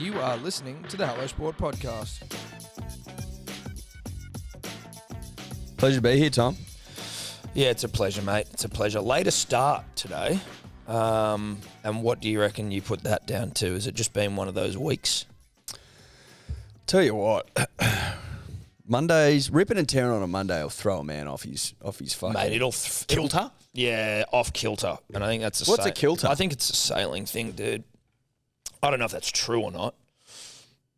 You are listening to the Hello Sport Podcast. Pleasure to be here, Tom. Yeah, it's a pleasure, mate. It's a pleasure. Later start today. And what do you reckon you put that down to? Has it just been one of those weeks? Tell you what, Mondays, ripping and tearing on a Monday will throw a man off his fucking... Mate, it'll... kilter? Yeah, off kilter. And I think that's a... What's a kilter? I think it's a sailing thing, dude. I don't know if that's true or not,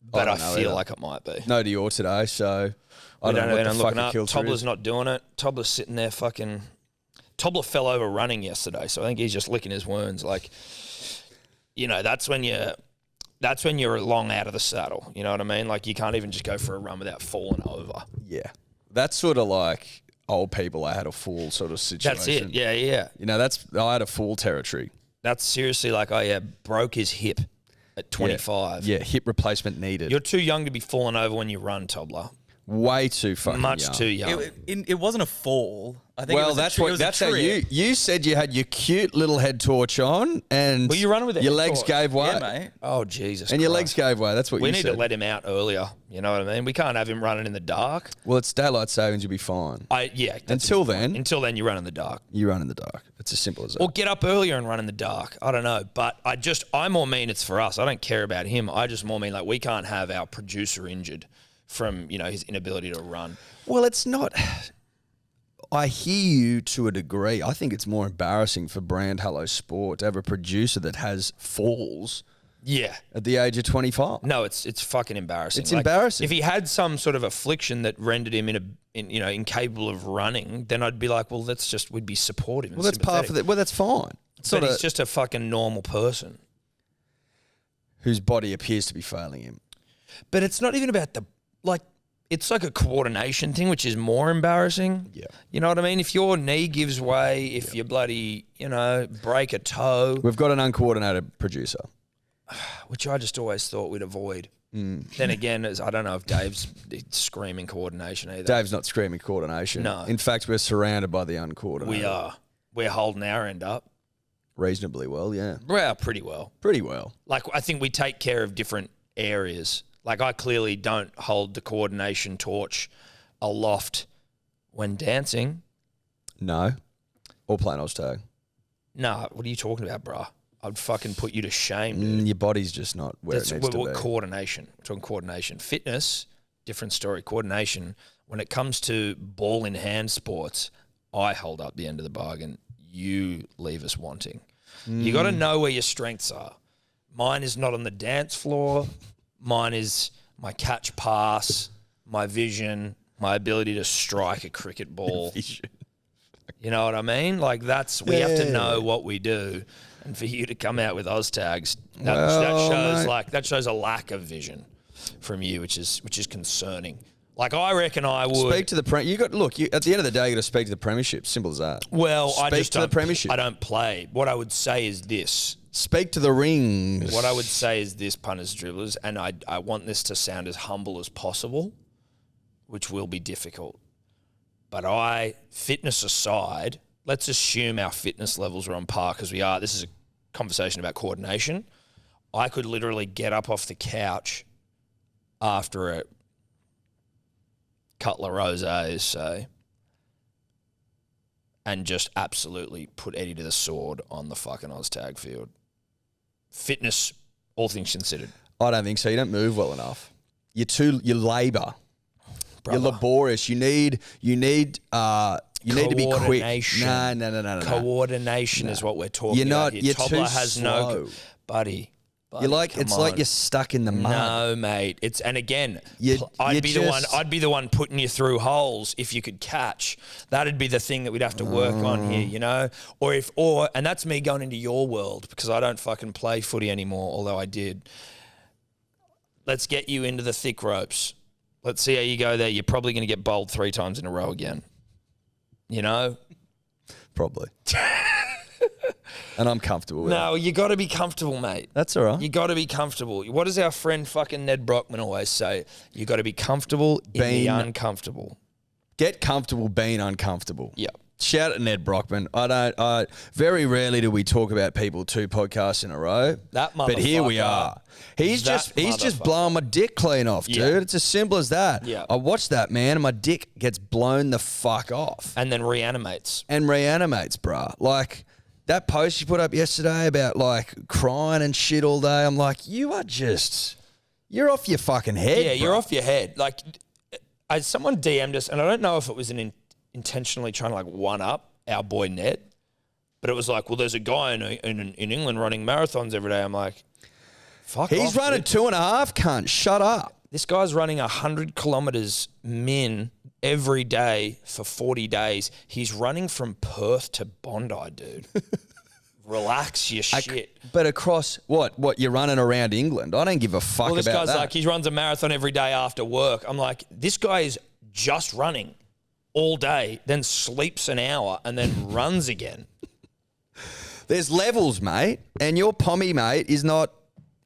but I feel either. like it might be. No Dior today, so I don't know what the fuck a kilter Tobler's is. not doing it. Tobler's sitting there fucking... Tobler fell over running yesterday, so I think he's just licking his wounds. Like, you know, that's when you're long out of the saddle. You know what I mean? Like, you can't even just go for a run without falling over. Yeah. That's sort of like old people I had a fool sort of situation. That's it. Yeah, yeah. You know, I had a fool territory. That's seriously like, broke his hip at 25. Yeah, hip replacement needed. You're too young to be falling over when you run, Tobler. Way too fucking Much young. too young. It wasn't a fall. I think. Well, it was that's a how trip. you said you had your cute little head torch on, and Well, you running with a your head legs torch. gave way. Yeah, mate. Oh, Jesus And your Christ. legs gave way. That's what We you need said. to let him out earlier. You know what I mean? We can't have him running in the dark. Well, it's daylight savings. You'll be fine. Until then, you run in the dark. you run in the dark. It's as simple as that. Or get up earlier and run in the dark. I don't know. But I more mean it's for us. I don't care about him. I just more mean like we can't have our producer injured from, you know, his inability to run. Well, it's not. I hear you to a degree. I think it's more embarrassing for brand Hello Sport to have a producer that has falls Yeah. at the age of 25. No, it's fucking embarrassing. It's embarrassing. If he had some sort of affliction that rendered him incapable of running, then I'd be like, well, we'd be supportive. Well, that's part of it. Well, that's fine. But he's just a fucking normal person. Whose body appears to be failing him. But it's not even about it's like a coordination thing, which is more embarrassing. Yeah. You know what I mean? If your knee gives way, if you bloody, break a toe. We've got an uncoordinated producer. Which I just always thought we'd avoid. Then again, I don't know if Dave's screaming coordination either. Dave's not screaming coordination. No. In fact, we're surrounded by the uncoordinated. We are. We're holding our end up. Reasonably well, yeah. Well, pretty well. Pretty well. Like, I think we take care of different areas. Like, I clearly don't hold the coordination torch aloft when dancing. No. Or playing Oztag. Nah, what are you talking about, bruh? I'd fucking put you to shame, dude. Your body's just not where it needs to be. Coordination. We're talking coordination. Fitness, different story. Coordination, when it comes to ball in hand sports, I hold up the end of the bargain. You leave us wanting. You got to know where your strengths are. Mine is not on the dance floor. Mine is my catch pass, my vision, my ability to strike a cricket ball. You know what I mean? Like we have to know what we do. And for you to come out with Oztags, that shows a lack of vision from you, which is concerning. Like, I reckon I would speak to the at the end of the day, you got to speak to the premiership. Simple as that. Well, speak to the premiership. I don't play. What I would say is this. Speak to the rings. What I would say is this, punters, dribblers, and I want this to sound as humble as possible, which will be difficult. But fitness aside, let's assume our fitness levels are on par because we are. This is a conversation about coordination. I could literally get up off the couch after a couple of rosés, say, and just absolutely put Eddie to the sword on the fucking Oztag field. Fitness, all things considered. I don't think so. You don't move well enough. You labour. Brother. You're laborious. You need to be quick. No. Coordination is what we're talking about here. You're Tobler too has slow. buddy. You're like like you're stuck in the mud. No, mate. I'd be the one putting you through holes if you could catch. That'd be the thing that we'd have to work on here, you know? And that's me going into your world because I don't fucking play footy anymore, although I did. Let's get you into the thick ropes. Let's see how you go there. You're probably going to get bowled 3 times in a row again. You know? Probably. And I'm comfortable with it. No, you got to be comfortable, mate. That's all right. You got to be comfortable. What does our friend fucking Ned Brockman always say? You got to be comfortable in the uncomfortable. Get comfortable being uncomfortable. Yeah. shout out to Ned Brockman. Very rarely do we talk about people 2 podcasts in a row. That But here we motherfucker. are. He's just motherfucker. blowing my dick clean off, dude. Yeah. It's as simple as that. Yeah. I watched that, man, and my dick gets blown the fuck off. And then reanimates. And reanimates, bruh. Like, that post you put up yesterday about, like, crying and shit all day, I'm like, you're off your fucking head, Yeah, you're bruh. off your head. Like, someone DM'd us, and I don't know if it was intentionally trying to, like, one-up our boy Ned, but it was like, well, there's a guy in England running marathons every day. I'm like, fuck off. He's running dude. 2.5, cunt. Shut up. This guy's running 100 kilometres min every day for 40 days. He's running from Perth to Bondi, dude. Relax your shit. But across, what, you're running around England? I don't give a fuck Well, this about guy's that. like, he runs a marathon every day after work. I'm like, this guy is just running all day, then sleeps an hour, and then runs again. There's levels, mate, and your pommy, mate, is not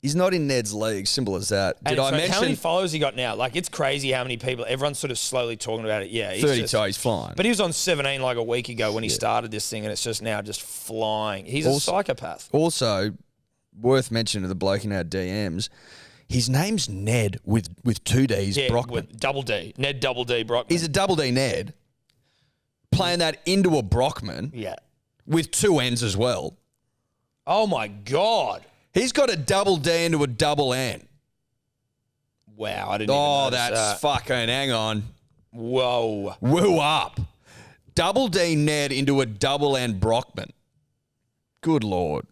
in Ned's league. Simple as that. And Did I so mention how many followers he got now? Like, it's crazy how many people. Everyone's sort of slowly talking about it. Yeah, 32? He's flying. But he was on 17 like a week ago when he started this thing, and it's just now just flying. He's a psychopath. Also, worth mentioning to the bloke in our DMs, his name's Ned with 2 Ds, Yeah, Brockman. with double D. Ned double D Brockman. He's a double D Ned, playing that into a Brockman Yeah. with 2 N's as well. Oh, my God. He's got a double D into a double N. Wow, I didn't even Oh, notice that's that. fucking, hang on. Whoa. Woo up. Double D Ned into a double N Brockman. Good Lord.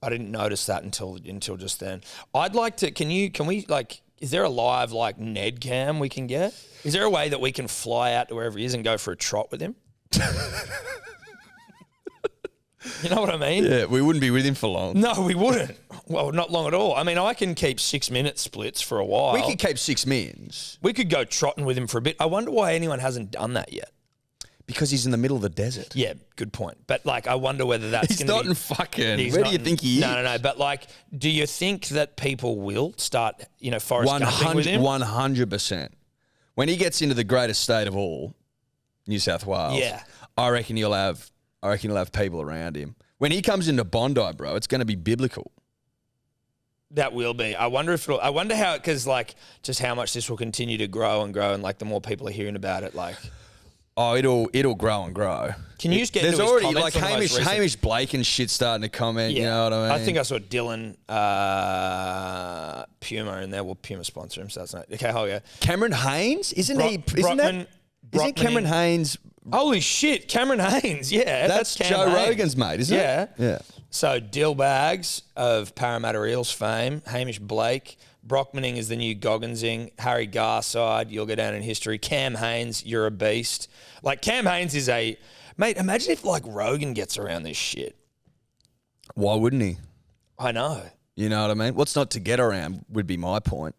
I didn't notice that until just then. I'd like to, can we, like, is there a live, like, Ned cam we can get? Is there a way that we can fly out to wherever he is and go for a trot with him? You know what I mean? Yeah, we wouldn't be with him for long. No, we wouldn't. Well, not long at all. I mean, I can keep 6-minute splits for a while. We could keep 6 mins We could go trotting with him for a bit. I wonder why anyone hasn't done that yet. because he's in the middle of the desert. Yeah, good point. But, like, I wonder whether that's He's going to not be... in fucking... He's Where not do you think he is? No. But, like, do you think that people will start, Forrest Gumping with him? 100%. When he gets into the greatest state of all, New South Wales, Yeah. I reckon he'll have people around him. When he comes into Bondi, bro, it's going to be biblical. That will be. I wonder how, because, like, just how much this will continue to grow, and, like, the more people are hearing about it, like... Oh, it'll grow and grow. Can you just get There's into his already comments like on the most recent- Hamish Blake and shit starting to comment. You know what I mean? I think I saw Dylan Puma in there. Well, Puma sponsor him, so that's not... Okay, hold on. Cameron Haynes, isn't Brockman Cameron Haynes? Holy shit, Cameron Haynes. Yeah, That's Cam Joe Haynes. Rogan's mate, isn't Yeah. it? Yeah. So Dill Bags of Parramatta Eels fame, Hamish Blake, Brockmaning is the new Gogginsing, Harry Garside, you'll go down in history. Cam Haynes, you're a beast. Like, Cam Haynes is a... Mate, imagine if, like, Rogan gets around this shit. Why wouldn't he? I know. You know what I mean? What's not to get around would be my point.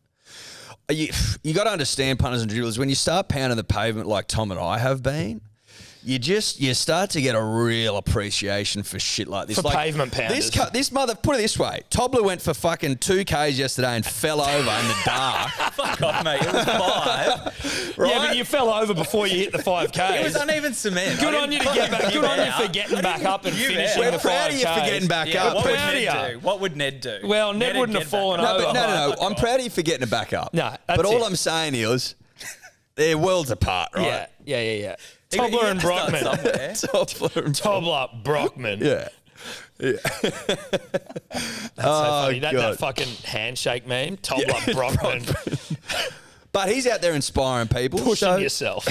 You got to understand, punters and dribblers, when you start pounding the pavement like Tom and I have been, you start to get a real appreciation for shit like this. For pavement pounders. This mother, put it this way, Tobler went for fucking 2Ks yesterday and fell over in the dark. Fuck off, mate. It was 5. Right? Yeah, but you fell over before you hit the 5K. It was uneven cement. Good on you to get back. Good on you for getting back up and finishing We're the 5K. proud of you for getting back Yeah, up. what would Proud of Ned you. do? What would Ned do? Well, Ned wouldn't have fallen No, over. no. I'm proud of you for getting it back up. No, that's but all it. I'm saying is, they're worlds apart, right? Yeah. He Tobler had and to start Brockman. somewhere. Tobler and Tobler, Brockman. Yeah. That's so funny. That God. fucking handshake meme. Tobler, Brockman. But he's out there inspiring people. Pushing so, yourself.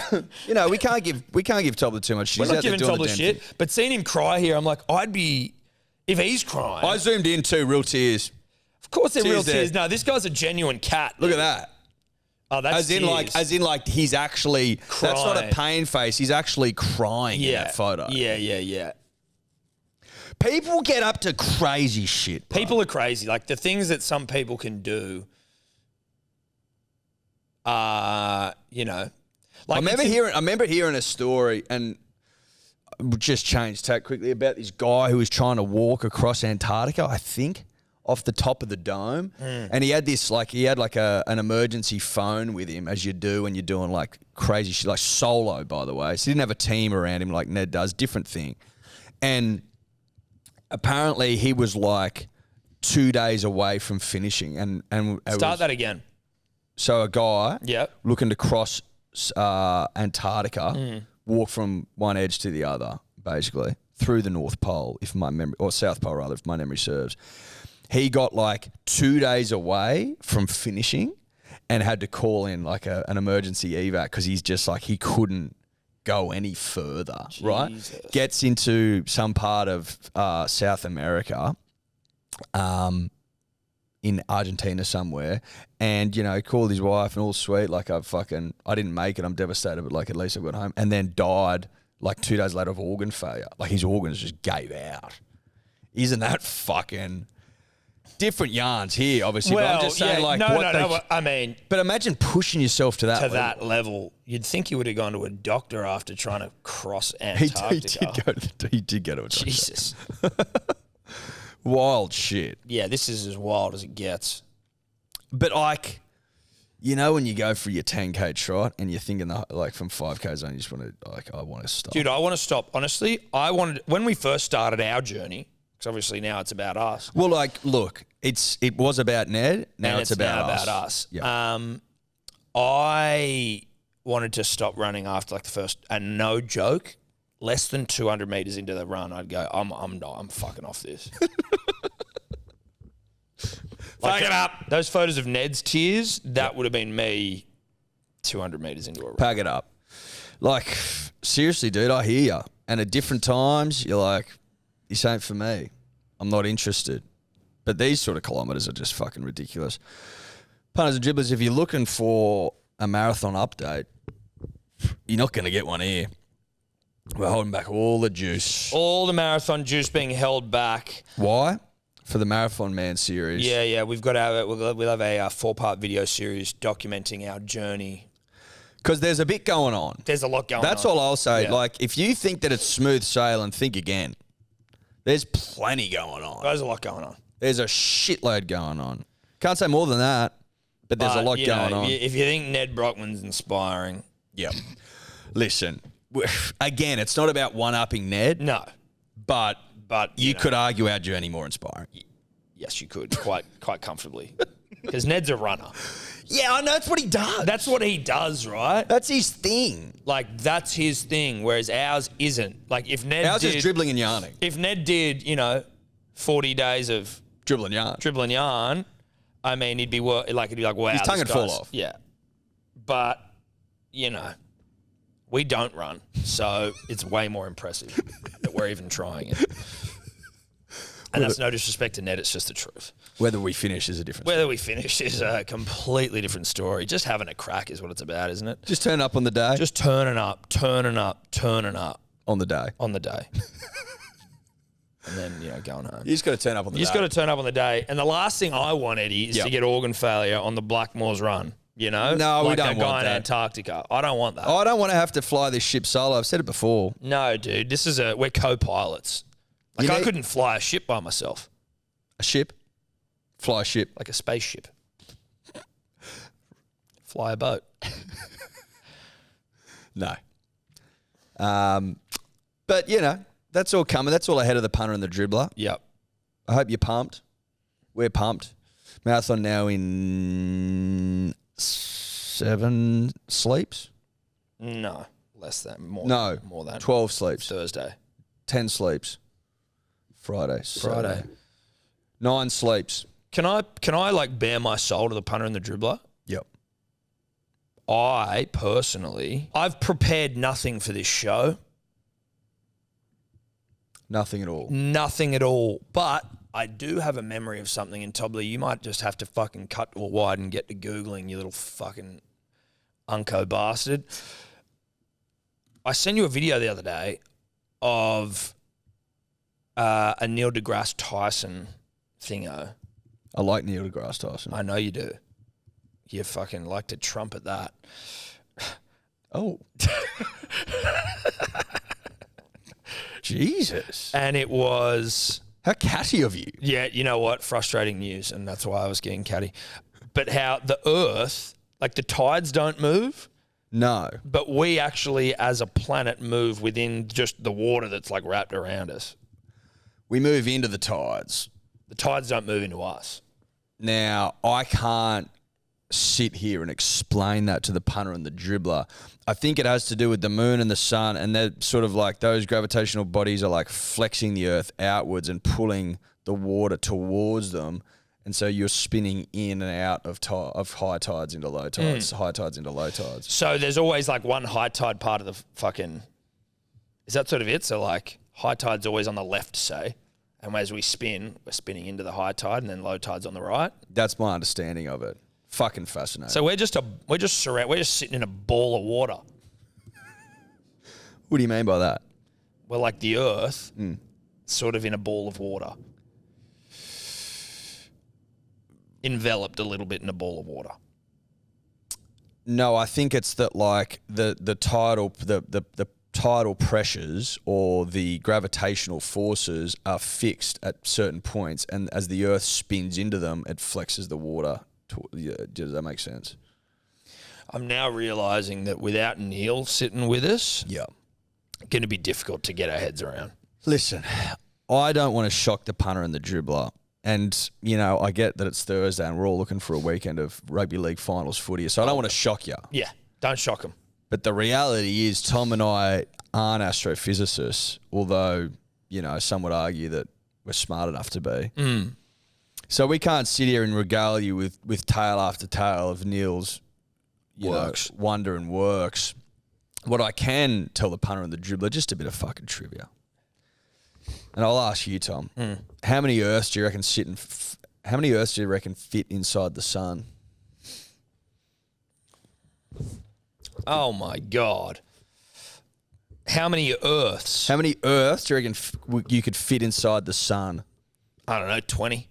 You know, we can't give Tobler too much shit. We're He's not out there giving doing the Tobler damn shit, thing. but seeing him cry here, I'm like, I'd be... If he's crying... I zoomed in too, real tears. of course they're real tears there. tears. No, this guy's a genuine cat. Look at that. Oh, that's As in like he's actually Crying. that's not a pain face. He's actually crying in that photo. Yeah. People get up to crazy shit. Bro. People are crazy. Like, the things that some people can do are, Like, I remember hearing a story, and we'll just change tack quickly, about this guy who was trying to walk across Antarctica, I think. off the top of the dome, and he had an emergency phone with him, as you do when you're doing like crazy shit, like solo, by the way. So he didn't have a team around him like Ned does, different thing. And apparently he was like 2 days away from finishing, and Start that again. So a guy Yep. looking to cross Antarctica, walk from one edge to the other, basically through the North Pole, if my memory, or South Pole rather, if my memory serves. He got like 2 days away from finishing and had to call in like an emergency evac because he's just like, he couldn't go any further, right? Gets into some part of South America, in Argentina somewhere, and, you know, called his wife and all sweet, like, I didn't make it, I'm devastated, but like at least I got home, and then died like 2 days later of organ failure. Like his organs just gave out. Isn't that fucking different yarns here, obviously, but I'm just saying, I mean, but imagine pushing yourself to that level. You'd think you would have gone to a doctor after trying to cross He Antarctica. did go to a doctor. Jesus. Wild shit. Yeah, this is as wild as it gets. But like, you know, when you go for your 10K trot and you're thinking like from 5K zone, you just want to I want to stop. Dude, I want to stop. Honestly, when we first started our journey, because obviously now it's about us. Well, like, look, it was about Ned. Now it's about us. Yeah. I wanted to stop running after like the first, and no joke, less than 200 meters into the run, I'd go, I'm fucking off this. Fuck it up. Those photos of Ned's tears, that would have been me 200 meters into a run. Pack it up. Like, seriously, dude, I hear you. And at different times, you're like, this ain't for me. I'm not interested. But these sort of kilometres are just fucking ridiculous. Punters and dribblers, if you're looking for a marathon update, you're not going to get one here. We're holding back all the juice. All the marathon juice being held back. Why? For the Marathon Man series. Yeah. We'll have a 4-part video series documenting our journey. Because there's a bit going on. There's a lot going on. That's all I'll say. Yeah. Like, if you think that it's smooth sailing, think again. There's plenty going on. There's a lot going on. There's a shitload going on. Can't say more than that, but there's a lot going on. If you think Ned Brockman's inspiring. Yep. Listen, again, it's not about one-upping Ned. No. But you know. could argue our journey more inspiring. Yes, you could, quite comfortably. Because Ned's a runner. Yeah, I know. That's what he does. That's what he does, right? That's his thing. Like, that's his thing, whereas ours isn't. Like, if Ned Ours is dribbling and yarning. If Ned did, 40 days of Dribbling yarn. dribble and yarn, I mean, it'd be like, wow. His tongue would fall off. Yeah. But, we don't run. So it's way more impressive that we're even trying it. And that's no disrespect to Ned, it's just the truth. Whether we finish is a different story. Whether we finish is a completely different story. Just having a crack is what it's about, isn't it? Just turn up on the day. Just turning up on the day. on the day. And then, going home. You just got to turn up on the day. You just got to turn up on the day. And the last thing I want, Eddie, is to get organ failure on the Blackmores run. No, we like don't that guy want in that. Antarctica. I don't want that. I don't want to have to fly this ship solo. I've said it before. No, dude. We're co-pilots. Like, I couldn't fly a ship by myself. A ship? Fly a ship. Like a spaceship. Fly a boat. No. But, that's all coming. That's all ahead of the punter and the dribbler. Yep. I hope you're pumped. We're pumped. Marathon now in 7 sleeps? No. Less than. More than. 12 sleeps. Thursday. 10 sleeps. Friday. Saturday. 9 sleeps. Can I like bare my soul to the punter and the dribbler? Yep. I personally, I've prepared nothing for this show. Nothing at all. Nothing at all. But I do have a memory of something, and Tobley, you might just have to fucking cut or wide and get to Googling, you little fucking unco bastard. I sent you a video the other day of a Neil deGrasse Tyson thingo. I like Neil deGrasse Tyson. I know you do. You fucking like to trumpet that. Oh. Jesus. And it was How catty of you. Yeah, you know what? Frustrating news, and that's why I was getting catty. But how the Earth, like the tides don't move, No. but we actually, as a planet, move within just the water that's like wrapped around us. We move into the tides. The tides don't move into us. Now, I can't sit here and explain that to the punter and the dribbler. I think it has to do with the moon and the sun, and they're sort of like those gravitational bodies are like flexing the earth outwards and pulling the water towards them. And so you're spinning in and out of high tides into low tides, high tides into low tides. So there's always like one high tide part of the fucking... Is that sort of it? So like high tide's always on the left, say, and as we spin, we're spinning into the high tide, and then low tide's on the right. That's my understanding of it. Fucking fascinating. So we're just sitting in a ball of water. What do you mean by that? We're like the Earth, sort of in a ball of water. Enveloped a little bit in a ball of water. No, I think it's that like the tidal pressures or the gravitational forces are fixed at certain points, and as the Earth spins into them, it flexes the water. Does that make sense? I'm now realising that without Neil sitting with us, Yeah. going to be difficult to get our heads around. Listen, I don't want to shock the punter and the dribbler. And, you know, I get that it's Thursday and we're all looking for a weekend of Rugby League finals footy, so I don't want to shock you. Yeah, don't shock them. But the reality is Tom and I aren't astrophysicists, although, you know, some would argue that we're smart enough to be. So we can't sit here and regale you with tale after tale of Neil's wonder and works. What I can tell the punter and the dribbler, just a bit of fucking trivia. And I'll ask you, Tom, how many Earths do you reckon fit inside the sun? Oh my God. How many Earths? How many Earths do you reckon you could fit inside the sun? I don't know, 20.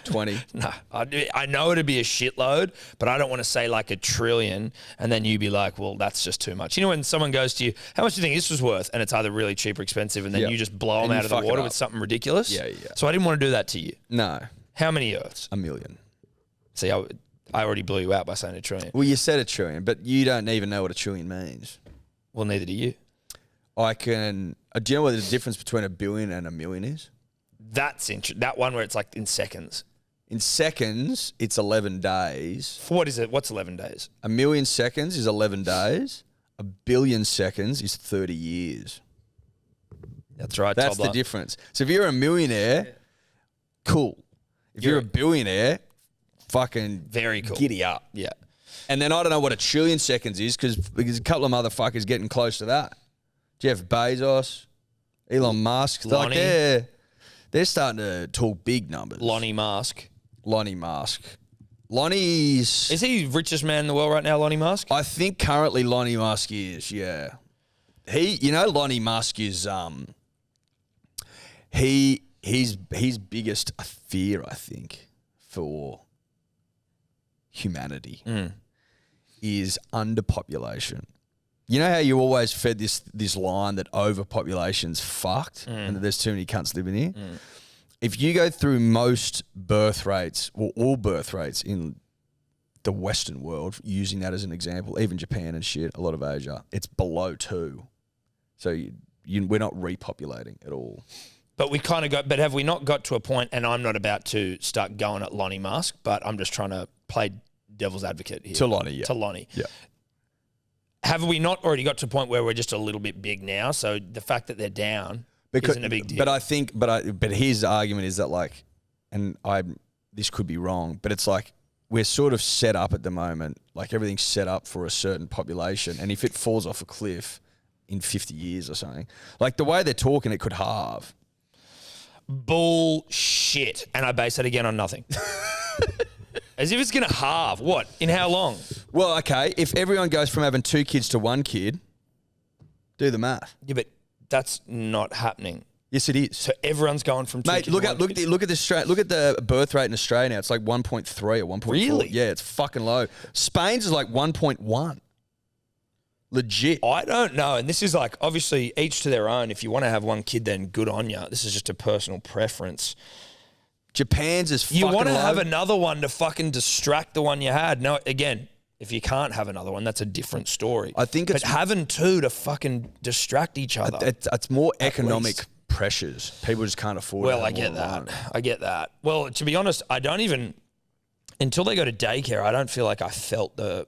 20. No, I know it'd be a shitload, but I don't want to say like a trillion and then you be like, well, that's just too much. You know when someone goes to you, how much do you think this was worth? And it's either really cheap or expensive, and then Yep. you just blow them And you out of the fuck it water up. with something ridiculous? Yeah. So I didn't want to do that to you. No, How many Earths? 1 million. See, I already blew you out by saying a trillion. Well, you said a trillion, but you don't even know what a trillion means. Well, neither do you. I can... do you know what the difference between a billion and a million is? That's that one where it's like in seconds. In seconds, it's 11 days. What is it? What's 11 days? 1 million seconds is 11 days. 1 billion seconds is 30 years. That's right, That's the Tobler. difference. So if you're a millionaire, cool. If you're a billionaire, fucking Very cool. giddy up. Yeah. And then I don't know what a trillion seconds is because a couple of motherfuckers getting close to that. Jeff Bezos, Elon Musk. Lonny. Like they're starting to talk big numbers. Lonny Musk. Lonny Musk. Lonny's... Is he richest man in the world right now, Lonny Musk? I think currently Lonny Musk is, yeah. Lonny Musk is his biggest fear, I think, for humanity is underpopulation. You know how you always fed this line that overpopulation's fucked and that there's too many cunts living here? If you go through most birth rates, or all birth rates in the Western world, using that as an example, even Japan and shit, a lot of Asia, it's below 2. So we're not repopulating at all. But we kind of got, but have we not got to a point, and I'm not about to start going at Lonny Musk, but I'm just trying to play devil's advocate here. To Lonny, yeah. To Lonny. Yeah. Have we not already got to a point where we're just a little bit big now? So the fact that they're down isn't a big deal. But I think, but his argument is that like, and this could be wrong, but it's like we're sort of set up at the moment, like everything's set up for a certain population, and if it falls off a cliff in 50 years or something, like the way they're talking, it could halve. Bullshit. And I base that again on nothing. As if it's going to halve. What? In how long? Well, okay, if everyone goes from having 2 kids to 1 kid, do the math. Yeah, but that's not happening. Yes, it is. So everyone's going from 2 Mate, kids look to at 1 kid? look at the birth rate in Australia now. It's like 1.3 or 1.4. Really? Yeah, it's fucking low. Spain's is like 1.1. Legit. I don't know. And this is like, obviously, each to their own. If you want to have one kid, then good on you. This is just a personal preference. Japan's is You fucking want to low. have another one to fucking distract the one you had. No, again, if you can't have another one, that's a different story. I think it's but having two to fucking distract each other. it's more economic least. pressures. People just can't afford. Well, to I have get more than that. one. I get that. Well, to be honest, I don't even until they go to daycare. I don't feel like I felt the.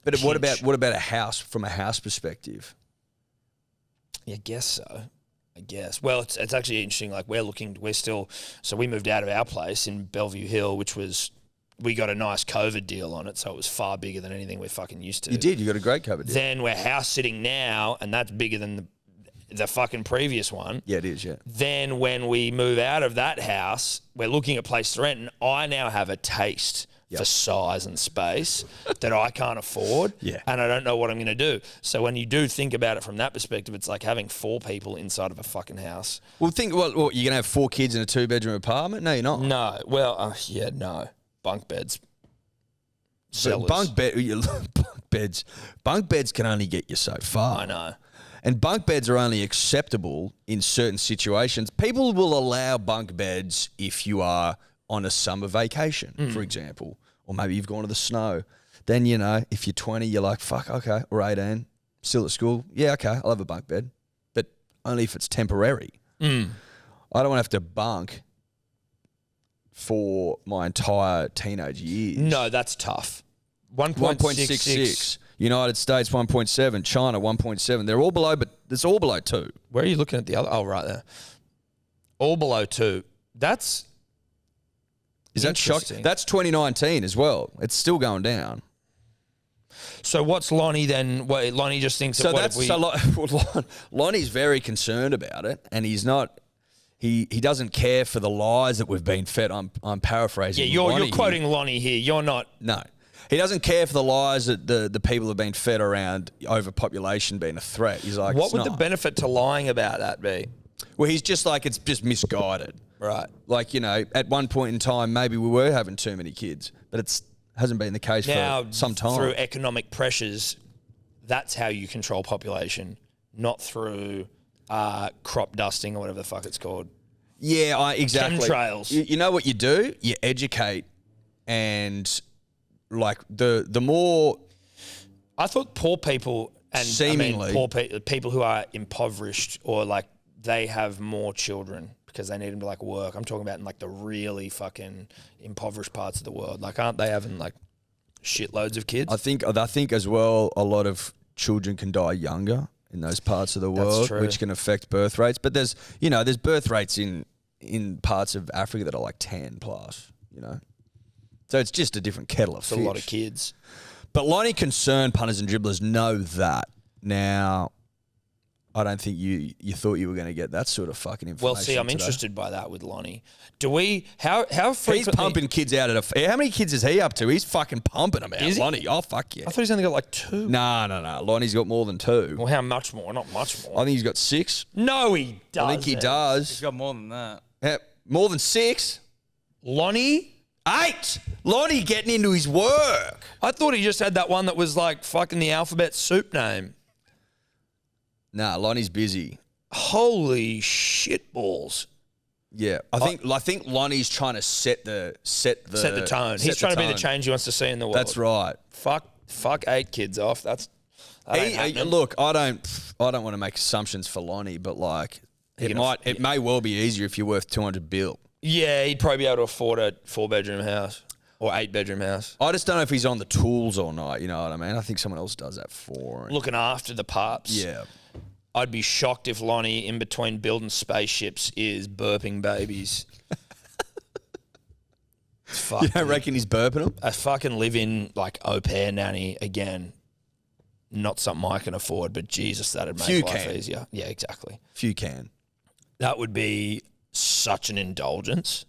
But what pinch. about a house from a house perspective? Yeah, I guess so. I guess. Well, it's actually interesting. Like so we moved out of our place in Bellevue Hill, which was, we got a nice COVID deal on it. So it was far bigger than anything we're fucking used to. You did. You got a great cover deal. Then we're house sitting now, and that's bigger than the fucking previous one. Yeah, it is. Yeah. Then when we move out of that house, we're looking at place to rent, and I now have a taste for size and space that I can't afford, and I don't know what I'm going to do. So when you do think about it from that perspective, it's like having 4 people inside of a fucking house. Well, think what you're going to have 4 kids in a 2-bedroom apartment? No, you're not. No, well, no, bunk beds. Sellers. Bunk beds can only get you so far. I know. And bunk beds are only acceptable in certain situations. People will allow bunk beds if you are on a summer vacation, for example, or maybe you've gone to the snow. Then, if you're 20, you're like, fuck, okay, or 18, still at school. Yeah, okay, I'll have a bunk bed, but only if it's temporary. I don't want to have to bunk for my entire teenage years. No, that's tough. 1.66. United States 1.7, China 1.7. They're all below, but it's all below 2. Where are you looking at the other? Oh, right there. All below 2. That's Is that shocking? That's 2019 as well. It's still going down. So what's Lonny then? What, Lonny just thinks that Lonnie's very concerned about it, and he's not. He doesn't care for the lies that we've been fed. I'm paraphrasing. Yeah, Lonnie you're quoting Lonny here. You're not. No. He doesn't care for the lies that the people have been fed around overpopulation being a threat. He's like, what would the benefit to lying about that be? Well, he's just like, it's just misguided. Right. Like, at one point in time, maybe we were having too many kids, but it hasn't been the case for some time. Through economic pressures, that's how you control population, not through crop dusting or whatever the fuck it's called. Yeah, exactly. Chemtrails. You know what you do? You educate, and like the more. I thought poor people and seemingly poor people who are impoverished or like they have more children because they need them to like work. I'm talking about in like the really fucking impoverished parts of the world. Like, aren't they having like shitloads of kids? I think as well, a lot of children can die younger in those parts of the world, which can affect birth rates. But there's birth rates in parts of Africa that are like 10 plus. So it's just a different kettle of fish. It's a lot of kids. But Lonny concerned punters and dribblers know that. Now, I don't think you thought you were going to get that sort of fucking information. Well, see, I'm today. interested by that with Lonny. Do we? How frequently? He's pumping kids out at how many kids is he up to? He's fucking pumping them out. Is he? Lonny, oh fuck yeah. I thought he's only got like 2. No. Lonny's got more than 2. Well, how much more? Not much more. I think he's got 6. No, he doesn't. I think he does. He's got more than that. Yeah, more than 6. Lonny? 8. Lonny getting into his work. I thought he just had that one that was like fucking the alphabet soup name. Nah, Lonny's busy. Holy shit balls. Yeah, I think Lonny's trying to set the tone. He's trying to be the change he wants to see in the world. That's right. Fuck 8 kids off. That ain't happening. Look, I don't want to make assumptions for Lonny, but like it may well be easier if you're worth 200 bill. Yeah, he'd probably be able to afford a 4-bedroom house or 8-bedroom house. I just don't know if he's on the tools or not. You know what I mean? I think someone else does that for him. Looking after the pups. Yeah. I'd be shocked if Lonny, in between building spaceships, is burping babies. You don't reckon he's burping them? A fucking live-in, like, au pair nanny, again, not something I can afford, but Jesus, that'd make life easier. Yeah, exactly. Few can. That would be such an indulgence.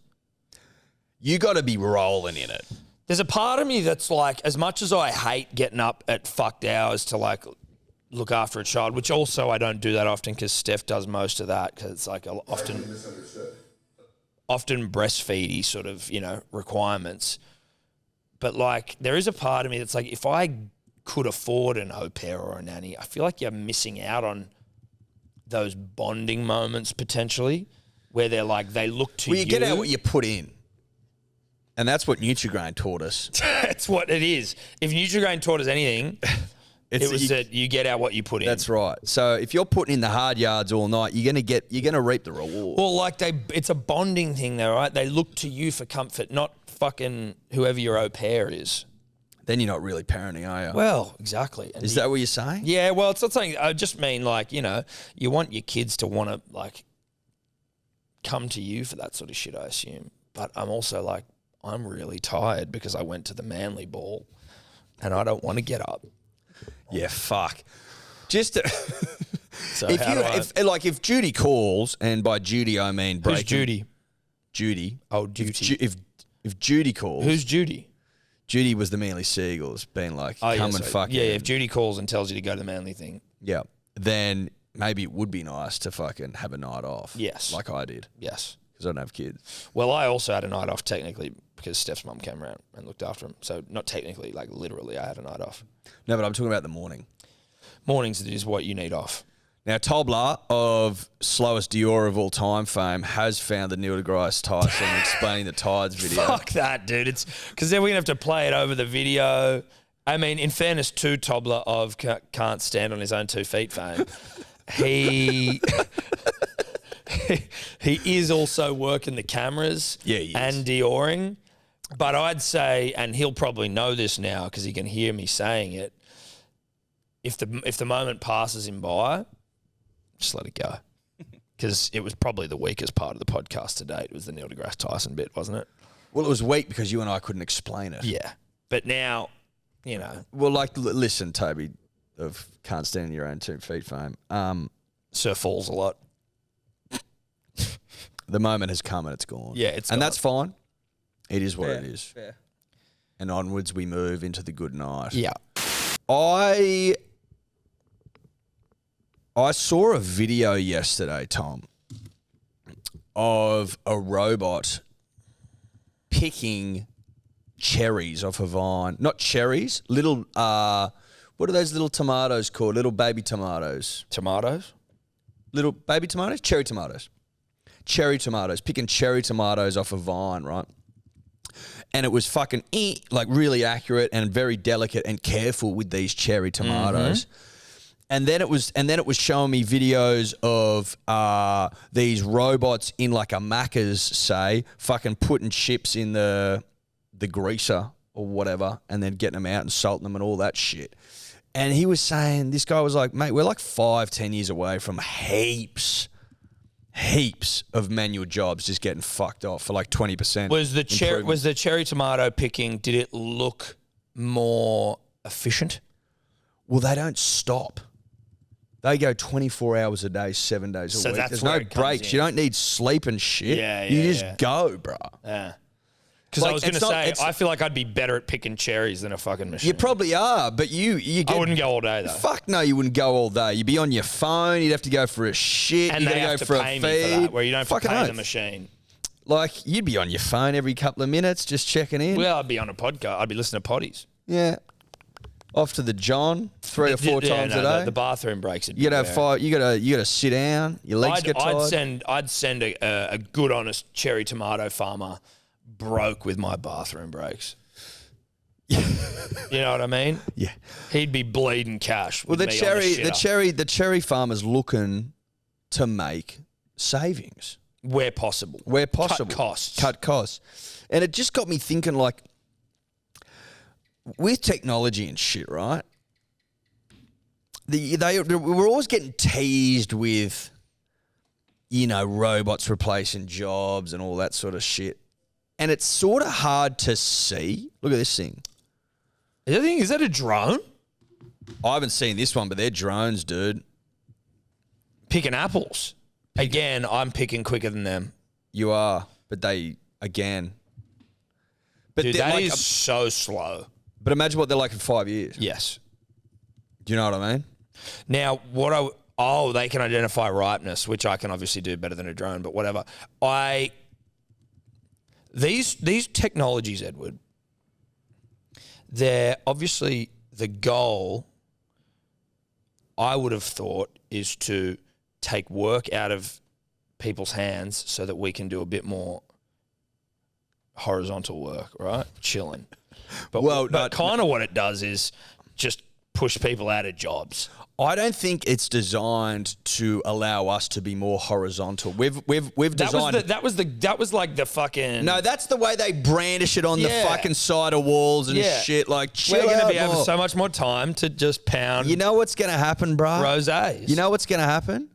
You got to be rolling in it. There's a part of me that's like, as much as I hate getting up at fucked hours to, like, look after a child, which also I don't do that often because Steph does most of that because it's like often breastfeedy sort of, requirements. But like there is a part of me that's like, if I could afford an au pair or a nanny, I feel like you're missing out on those bonding moments potentially where they're like, they look to you. Well, you get out what you put in. And that's what Nutri-Grain taught us. That's what it is. If Nutri-Grain taught us anything, it was that you get out what you put in. That's right. So if you're putting in the hard yards all night, you're gonna reap the reward. Well, like it's a bonding thing though, right? They look to you for comfort, not fucking whoever your au pair is. Then you're not really parenting, are you? Well, exactly. And is that what you're saying? Yeah, well, it's not saying, I just mean like, you know, you want your kids to want to like come to you for that sort of shit, I assume. But I'm also like, I'm really tired because I went to the Manly ball and I don't want to get up. Yeah, fuck. Just So if Judy calls, and by Judy I mean breaking. Who's Judy? Judy. Oh, Judy. If Judy calls. Who's Judy? Judy was the Manly Seagulls, being like, come and fuck yeah, it. if Judy calls and tells you to go to the Manly thing. Yeah. Then maybe it would be nice to fucking have a night off. Yes. Like I did. Yes. Because I don't have kids. Well, I also had a night off technically because Steph's mum came around and looked after him. So not technically, like literally I had a night off. No, but I'm talking about the morning. Mornings is what you need off. Now, Tobler of slowest Dior of all time fame has found the Neil deGrasse Tyson explaining the Tides video. Fuck that, dude. It's because then we're going to have to play it over the video. I mean, in fairness to Tobler of can't stand on his own 2 feet fame, he is also working the cameras and Dioring. But I'd say, and he'll probably know this now because he can hear me saying it, if the moment passes him by, just let it go. Because it was probably the weakest part of the podcast to date. It was the Neil deGrasse Tyson bit, wasn't it? Well, it was weak because you and I couldn't explain it. Yeah. But now, you know. Well, like, listen, Toby, of can't stand on your own 2 feet fame. Sir falls a lot. The moment has come and it's gone. Yeah, it's and gone. that's fine. It is what it is. Fair. And onwards we move into the good night. Yeah. I saw a video yesterday, Tom, of a robot picking cherries off a vine. Not cherries, little, what are those little tomatoes called? Little baby tomatoes. Tomatoes? Little baby tomatoes? Cherry tomatoes. Cherry tomatoes. Picking cherry tomatoes off a vine, right? And it was fucking like really accurate and very delicate and careful with these cherry tomatoes. Mm-hmm. And then it was showing me videos of these robots in like a Macca's, say, fucking putting chips in the greaser or whatever, and then getting them out and salting them and all that shit. And he was saying, this guy was like, mate, we're like 5-10 years away from heaps of manual jobs just getting fucked off for like 20%. Was the cherry tomato picking, did it look more efficient? Well, they don't stop. They go 24 hours a day, 7 days a week. There's no breaks. You don't need sleep and shit. You just go, bro. Yeah. Because I was going to say, I feel like I'd be better at picking cherries than a fucking machine. You probably are, but you get... I wouldn't go all day, though. Fuck no, you wouldn't go all day. You'd be on your phone. You'd have to go for a shit. And you'd they have to pay me for that, where you don't have to pay the machine. Like, you'd be on your phone every couple of minutes just checking in. Well, I'd be on a podcast. I'd be listening to potties. Yeah. Off to the John 3 or 4 times a day. The bathroom breaks. You gotta have 5. You gotta sit down. Your legs get tired. I'd send a good, honest cherry tomato farmer broke with my bathroom breaks. You know what I mean? Yeah. He'd be bleeding cash. Well, the cherry farmer's looking to make savings where possible. Cut costs. And it just got me thinking, like, with technology and shit, right? We're always getting teased with, you know, robots replacing jobs and all that sort of shit. And it's sort of hard to see. Look at this thing. Is that a drone? I haven't seen this one, but they're drones, dude. Picking apples. Again, I'm picking quicker than them. You are, but they, again. But dude, that is so slow. But imagine what they're like in 5 years. Yes. Do you know what I mean? Now, they can identify ripeness, which I can obviously do better than a drone, but whatever. These technologies, Edward, they're obviously the goal, I would have thought, is to take work out of people's hands so that we can do a bit more horizontal work, right? Chilling. But kind of what it does is just push people out of jobs. I don't think it's designed to allow us to be more horizontal. We've designed that was like the fucking. No, that's the way they brandish it on the fucking side of walls and shit. Like, chill we're going to out be having more. so much more time to just pound. You know what's going to happen, bro? Rosés. You know what's going to happen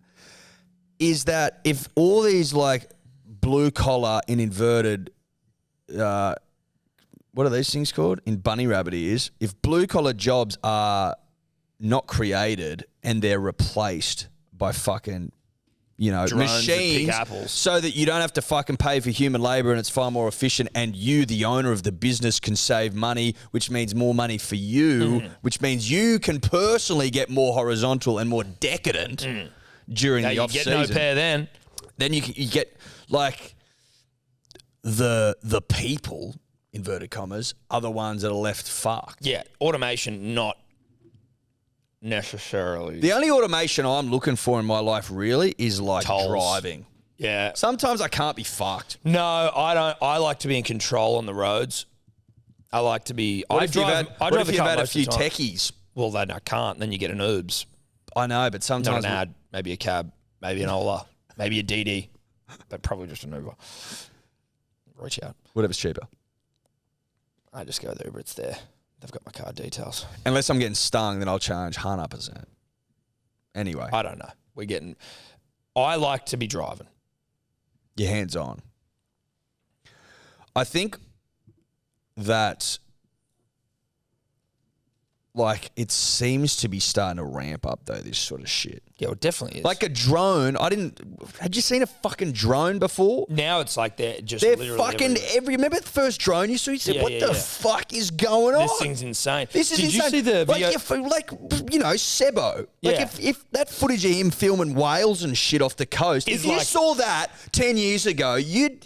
is that if all these like blue collar in inverted, what are these things called? In bunny rabbit ears. If blue collar jobs are not created and they're replaced by fucking, Drones that machines, pick apples. so that you don't have to fucking pay for human labor and it's far more efficient, and you, the owner of the business, can save money, which means more money for you, which means you can personally get more horizontal and more decadent during the off season. You get no pair then. Then you get like the people, inverted commas, are the ones that are left fucked. Yeah, automation not necessarily. The only automation I'm looking for in my life really is like Tolls. driving. Yeah. Sometimes I can't be fucked. No, I don't. I like to be in control on the roads. I like to be. What I if you've drive. had, I what drive if the you've car had a most few of the time. techies? Well, then I can't. Then you get an Ubs, I know, but not sometimes an ad, maybe a cab, maybe an Ola, maybe a DD, but probably just an Uber. Reach out. whatever's cheaper. I just go with Uber. It's there. They've got my card details. Unless I'm getting stung, then I'll charge 100%. Anyway, I don't know. I like to be driving. your hands on. I think that like it seems to be starting to ramp up though, this sort of shit. Yeah, it definitely is. Like a drone, had you seen a fucking drone before? now it's like they're just They're literally fucking everywhere. remember the first drone you saw? You said, Yeah, what yeah, the yeah. fuck is going on? This thing's insane. This is Did insane. you see the video? Sebo. Like Yeah. if that footage of him filming whales and shit off the coast, Is if you like- saw that 10 years ago, you'd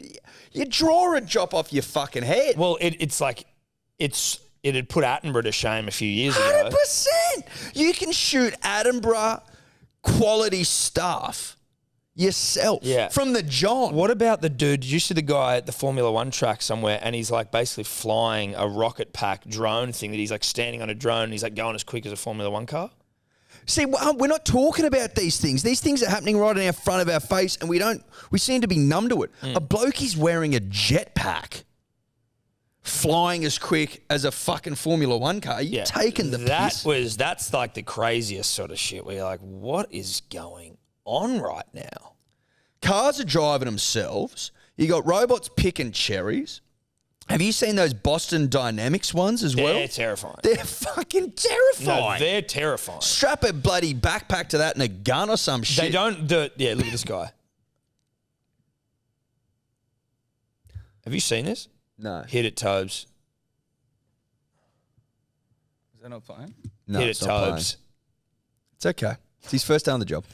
draw a drop off your fucking head. Well, it had put Attenborough to shame a few years ago. 100%. You can shoot Attenborough quality stuff yourself. Yeah. From the John. What about the dude? Did you see the guy at the Formula One track somewhere, and he's like basically flying a rocket pack drone thing that he's like standing on a drone and he's like going as quick as a Formula One car? See, we're not talking about these things. These things are happening right in our front of our face, and we seem to be numb to it. A bloke is wearing a jetpack, flying as quick as a fucking Formula One car. You're taking the piss. That's like the craziest sort of shit where you're like, what is going on right now? Cars are driving themselves. You got robots picking cherries. Have you seen those Boston Dynamics ones as well? They're terrifying. They're fucking terrifying. No, they're terrifying. Strap a bloody backpack to that and a gun or some shit. They don't do it. Yeah, look at this guy. Have you seen this? No. Hit it, Tobes. Is that not playing? No, Hit it, it's not playing. Tobes. It's okay. It's his first day on the job.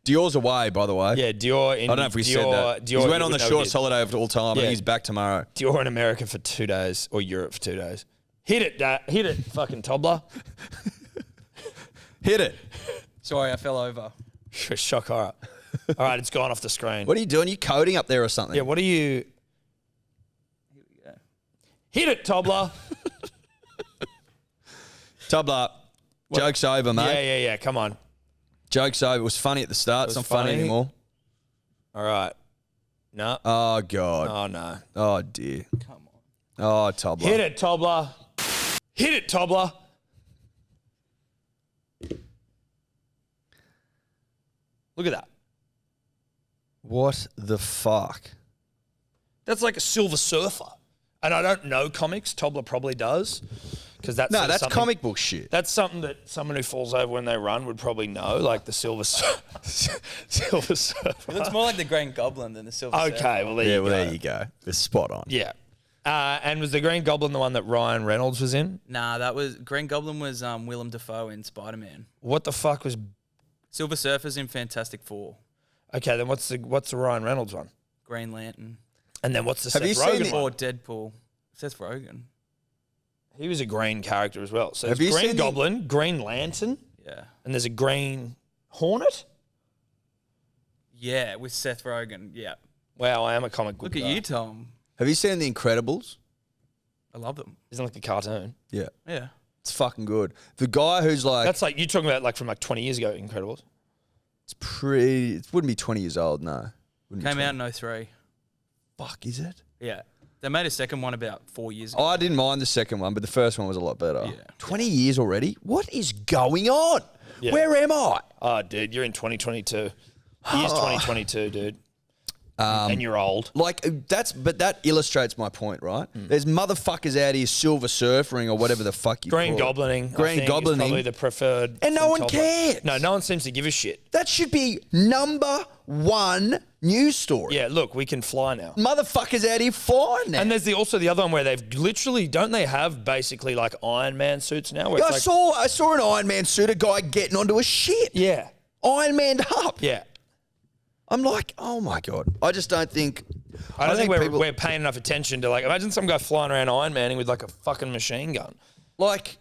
Dior's away, by the way. Yeah, Dior. I don't know if we said that. He went on the shortest holiday of all time. Yeah. And he's back tomorrow. Dior in America for 2 days, or Europe for 2 days. Hit it, fucking toddler. Hit it. Sorry, I fell over. Shock horror. All right, it's gone off the screen. What are you doing? You coding up there or something? Yeah, what are you? Here we go. Hit it, toddler. Tubler. Joke's over, mate. Yeah. Come on. Joke's over. It was funny at the start. It's was not funny funny. anymore. All right. No. Oh, God. Oh, no. Oh, dear. Come on. Oh, Tubler. Hit it, toddler. Hit it, toddler. Look at that. What the fuck? That's like a Silver Surfer. And I don't know comics. Toddler probably does. Because that's No, sort of that's something- comic book shit. That's something that someone who falls over when they run would probably know, like the Silver Silver Surfer. It looks more like the Green Goblin than the Silver Surfer. Okay, well there Yeah, you well, go. there you go. It's spot on. Yeah. And was the Green Goblin the one that Ryan Reynolds was in? Nah, that was Green Goblin was Willem Dafoe in Spider-Man. What the fuck was? Silver Surfer's in Fantastic Four. Okay, then what's the Ryan Reynolds one? Green Lantern. And then what's the Have Seth you seen Rogen the- one? Or Deadpool. Seth Rogen. He was a green character as well. So Have there's you Green seen Goblin, Green Lantern, Yeah. and there's a Green Hornet. Yeah, with Seth Rogen. Yeah. Wow, I am a comic book Look at guy. you, Tom. Have you seen The Incredibles? I love them. Isn't it like a cartoon? Yeah. Yeah. It's fucking good. The guy who's like, That's like, you're talking about like from like 20 years ago, Incredibles. it's pretty, it wouldn't be 20 years old, no. Wouldn't be Came 20. out in 03. Fuck, is it? Yeah. They made a second one about 4 years ago. Oh, I didn't mind the second one, but the first one was a lot better. Yeah. 20 years already? What is going on? Yeah. Where am I? Oh, dude, you're in 2022. Year's 2022, dude. And you're old. Like, but that illustrates my point, right? There's motherfuckers out here silver surfering or whatever the fuck you Green call it. Goblining. Green I think, is Goblining. probably the preferred. And no from one Tobler. cares. No, no one seems to give a shit. That should be number one news story. Yeah, look, we can fly now. Motherfuckers out here flying now. And there's also the other one where they've literally, don't they have basically like Iron Man suits now? Where Yeah, it's I saw an Iron Man suit, a guy getting onto a ship. yeah, Iron Man'd up. yeah. I'm like, oh my God. I just don't think. I don't think people, we're paying enough attention to like, imagine some guy flying around Iron Manning with like a fucking machine gun. like,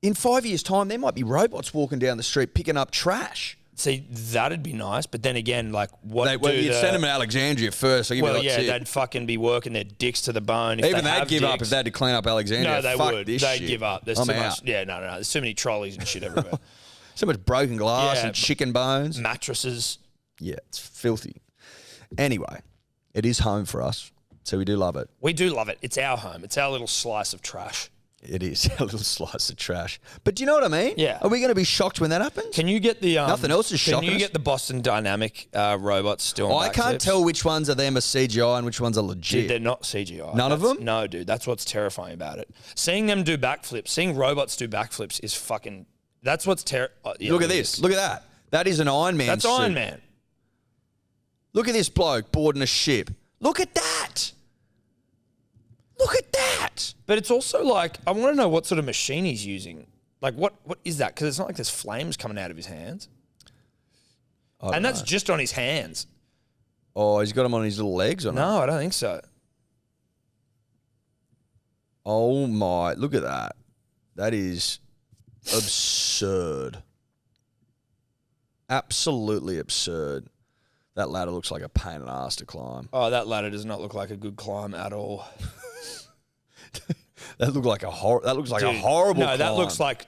in 5 years' time, there might be robots walking down the street picking up trash. See, that'd be nice, but then again, like, what do You'd the- send them to Alexandria first. Well, yeah, they'd fucking be working their dicks to the bone. If Even they they'd have give up dicks. if they had to clean up Alexandria. No, they Fuck would. This They'd shit. give up. There's I'm too out. much. Yeah, no. There's too many trolleys and shit everywhere. So much broken glass Yeah, and chicken bones. Mattresses. Yeah, it's filthy. Anyway, it is home for us, so we do love it. We do love it. It's our home. It's our little slice of trash. It is a little slice of trash. But do you know what I mean? Yeah. Are we going to be shocked when that happens? Can you get the Nothing else is Can shocking you us. get the Boston Dynamic robots still? I can't tell which ones are them are CGI and which ones are legit. Dude, they're not CGI. None of them? No, dude. That's what's terrifying about it. Seeing them do backflips, seeing robots do backflips is fucking. That's what's terrifying. Look at this. Look at that. That is an Iron Man That's suit. Iron Man. Look at this bloke boarding a ship. Look at that. Look at that. But it's also like, I want to know what sort of machine he's using. Like, what is that? Because it's not like there's flames coming out of his hands. And that's just on his hands. Oh, he's got him on his little legs or not? No, I don't think so. Oh my, look at that. That is absurd. Absolutely absurd. That ladder looks like a pain in the ass to climb. Oh, that ladder does not look like a good climb at all. That looks like a Dude, horrible No, climb.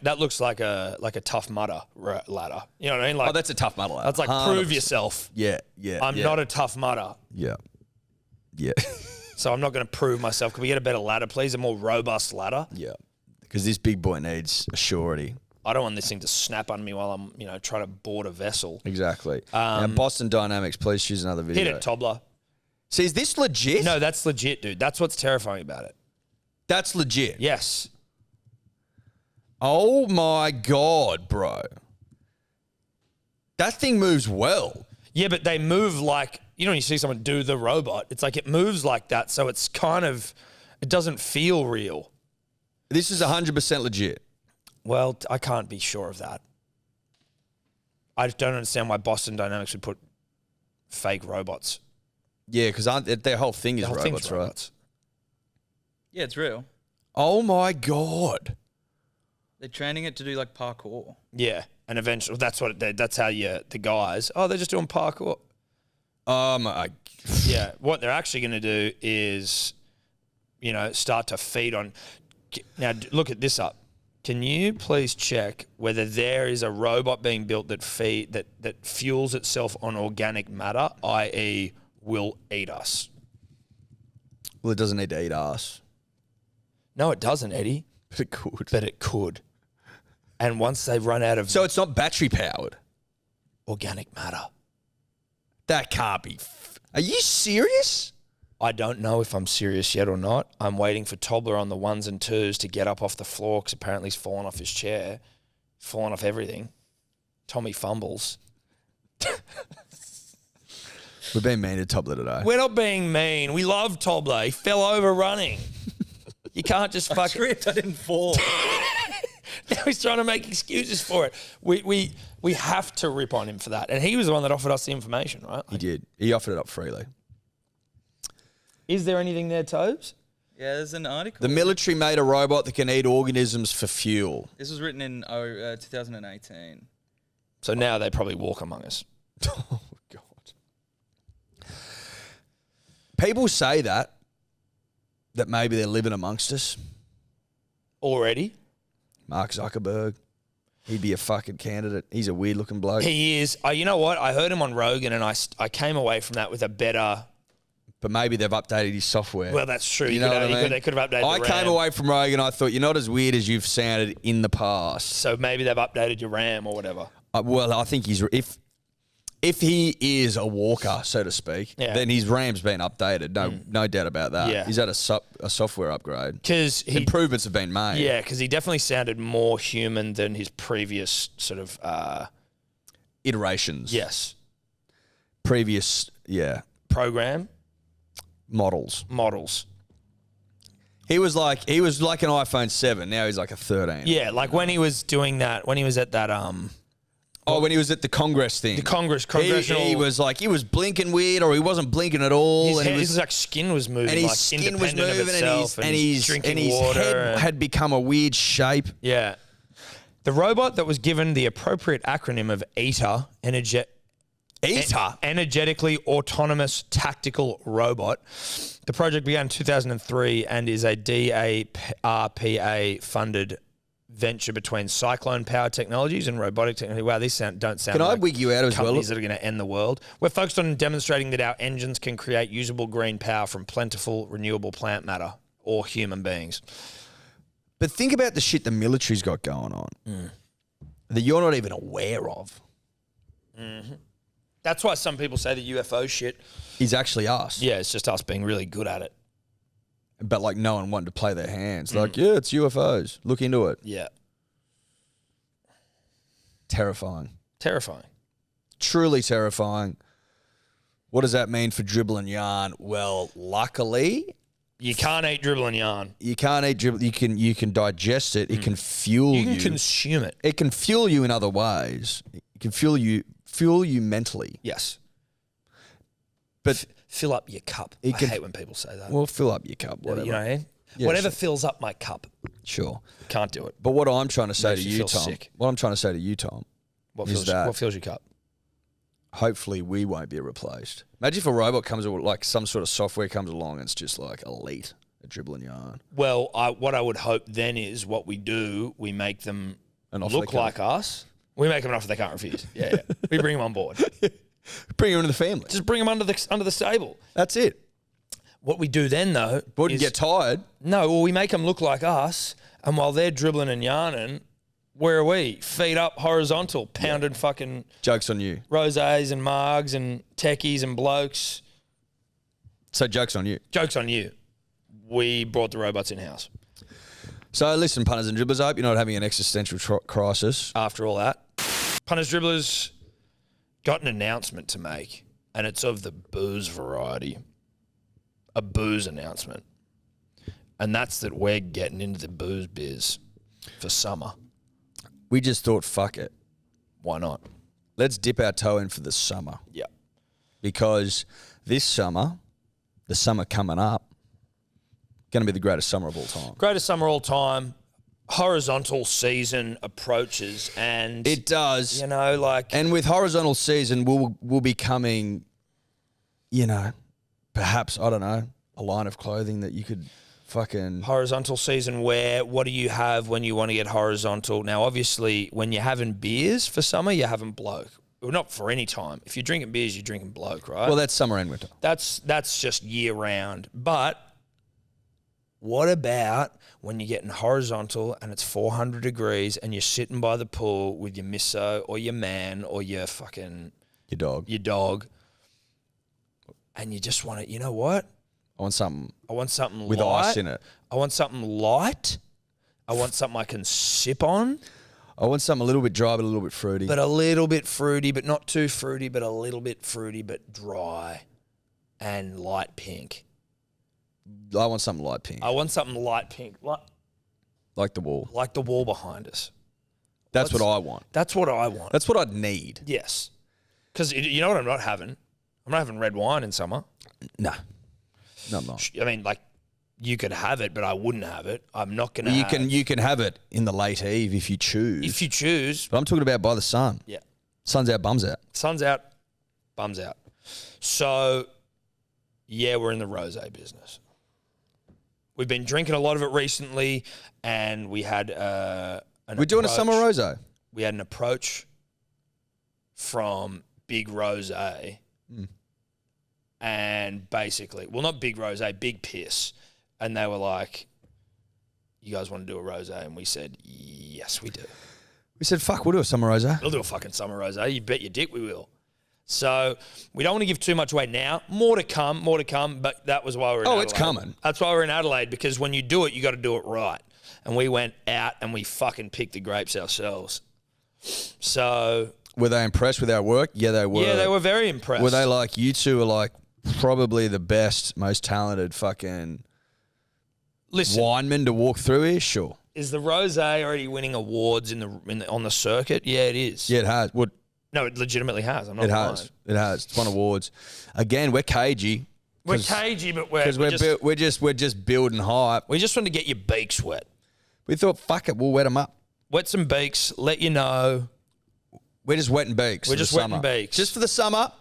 that looks like a tough mudder ladder. You know what I mean? Like, Oh, that's a tough muddle. that's like prove yourself. Yeah, yeah. I'm yeah. not a tough mudder, Yeah. Yeah. so I'm not going to prove myself. Can we get a better ladder, please? A more robust ladder? Yeah. Because this big boy needs a surety. I don't want this thing to snap on me while I'm, trying to board a vessel. Exactly. Now, Boston Dynamics, please choose another video. Hit it, Tobler. See, is this legit? No, that's legit, dude. That's what's terrifying about it. That's legit. Yes. Oh my God, bro. That thing moves well. Yeah, but they move like, when you see someone do the robot, it's like it moves like that. So it's kind of, it doesn't feel real. This is 100% legit. Well, I can't be sure of that. I just don't understand why Boston Dynamics would put fake robots. Yeah, because their whole thing is The whole robots, thing's right? robots. Yeah, it's real. Oh my God. They're training it to do like parkour. Yeah, and eventually that's how the guys. Oh, they're just doing parkour. My. Yeah, what they're actually going to do is, start to feed on. Now look at this up. Can you please check whether there is a robot being built that fuels itself on organic matter, i.e., will eat us? Well, it doesn't need to eat ass. No, it doesn't, Eddie. But it could. But it could. And once they run out of So it's not battery powered. organic matter, That can't be. Are you serious? I don't know if I'm serious yet or not. I'm waiting for Tobler on the ones and twos to get up off the floor because apparently he's fallen off his chair, fallen off everything. Tommy fumbles. We've been mean to Tobler today. We're not being mean. We love Tobler. He fell over running. You can't just fucking. Tripped, I didn't fall. Now he's trying to make excuses for it. We have to rip on him for that. And he was the one that offered us the information, right? He did. He offered it up freely. Is there anything there, Tobes? Yeah, there's an article. The military made a robot that can eat organisms for fuel. This was written in 2018. So now they probably walk among us. Oh, God. People say that maybe they're living amongst us. Already? Mark Zuckerberg. He'd be a fucking candidate. He's a weird-looking bloke. He is. You know what? I heard him on Rogan, and I came away from that with a better... But maybe they've updated his software. Well, that's true. You know what I mean? They could have updated I the came RAM. away from Rogan, I thought, you're not as weird as you've sounded in the past. So maybe they've updated your RAM or whatever. Well, I think he's... If he is a walker, so to speak, then his RAM's been updated. No doubt about that. Yeah. He's had a software upgrade. Because improvements have been made. Yeah, because he definitely sounded more human than his previous sort of... iterations. Yes. Previous, Program. Models. He was like an iPhone 7. Now he's like a 13. Yeah, like when he was doing that, when he was at that... when he was at the Congress thing. The congressional... He was like, he was blinking weird or he wasn't blinking at all. His like skin was moving, and his like skin was independent of moving itself, and his drinking water. Head had become a weird shape. Yeah. The robot that was given the appropriate acronym of ETA, Energetically Autonomous Tactical Robot. The project began in 2003 and is a DARPA-funded venture between Cyclone Power Technologies and Robotic Technology. Wow, these don't sound Can like I wig you out as well? companies that are going to end the world. We're focused on demonstrating that our engines can create usable green power from plentiful renewable plant matter or human beings. But think about the shit the military's got going on that you're not even aware of. Mm-hmm. That's why some people say the UFO shit is actually us. Yeah, it's just us being really good at it. But like no one wanted to play their hands. Like, yeah, it's UFOs. Look into it. Yeah. Terrifying. Truly terrifying. What does that mean for dribble and yarn? Well, luckily, you can't eat dribble and yarn. You can't eat dribble. You can digest it. It can fuel you. You can consume it. It can fuel you in other ways. It can fuel you mentally. Yes. But fill up your cup. I hate when people say that. Well, fill up your cup. Whatever. You know, whatever fills up my cup. Sure. Can't do it. But what I'm trying to say Makes to you you, feel Tom. sick. What I'm trying to say to you, Tom. What is that what fills your cup? hopefully we won't be replaced. Imagine if a robot comes, like some sort of software comes along and it's just like elite at dribble and yarn. Well, what I would hope then is what we do, we make them look like us. We make them an offer they can't refuse. Yeah. We bring them on board. Bring them into the family. Just bring them under the stable. That's it. What we do then, though, wouldn't get tired. No, well, we make them look like us, and while they're dribbling and yarning, where are we? Feet up, horizontal, pounding fucking... Joke's on you. Rosés and margs and techies and blokes. So joke's on you. Joke's on you. We brought the robots in-house. So listen, punters and dribblers, I hope you're not having an existential crisis. After all that, punters, dribblers got an announcement to make, and it's of the booze variety. A booze announcement. And that's that we're getting into the booze biz for summer. We just thought, fuck it. Why not? Let's dip our toe in for the summer. Yeah. Because this summer, the summer coming up, going to be the greatest summer of all time. Greatest summer of all time. Horizontal season approaches, and it does. You know, like, and with horizontal season, will be coming. You know, perhaps I don't know, a line of clothing that you could fucking horizontal season wear. What do you have when you want to get horizontal? Now, obviously, when you're having beers for summer, you're having bloke. Well, not for any time. If you're drinking beers, you're drinking bloke, right? Well, that's summer and winter. That's just year round. But what about when you're getting horizontal and it's 400 degrees and you're sitting by the pool with your misso or your man or your fucking... Your dog. And you just want to, you know what? I want something with light, ice in it. I want something light. I want something I can sip on. I want something a little bit dry but a little bit fruity. But a little bit fruity, but not too fruity, but a little bit fruity, but dry and light pink. I want something light pink. I want something light pink. Like the wall. Like the wall behind us. That's what I want. That's what I want. That's what I'd need. Yes. Because you know what I'm not having? I'm not having red wine in summer. No. No, I'm not. I mean, like, you could have it, but I wouldn't have it. I'm not going to. You can have it in the late eve if you choose. If you choose. But I'm talking about by the sun. Yeah. Sun's out, bums out. Sun's out, bums out. So, yeah, we're in the rosé business. We've been drinking a lot of it recently, and we had We're doing a summer rosé. We had an approach from Big Rosé, and basically, well, not Big Rosé, Big Piss, and they were like, "You guys want to do a rosé?" And we said, "Yes, we do. We said, fuck, we'll do a summer rosé. We'll do a fucking summer rosé. You bet your dick we will." So we don't want to give too much away now. More to come. But that was why we're in Adelaide. It's coming. That's why we're in Adelaide, because when you do it, you got to do it right. And we went out and we fucking picked the grapes ourselves. So Were they impressed with our work? Yeah, they were. yeah, they were very impressed. Were they like, you two are like probably the best, most talented fucking winemen to walk through here? Sure. Is the rosé already winning awards on the circuit? Yeah, it is. Yeah, it has. What? No, it legitimately has. I'm not It lying. has. It has. It's won awards. Again, we're cagey. We're cagey, but Because we're just building hype. we just want to get your beaks wet. We thought, fuck it, we'll wet them up. Wet some beaks, let you know. We're just wetting beaks. We're for just the wetting summer. beaks. Just for the summer.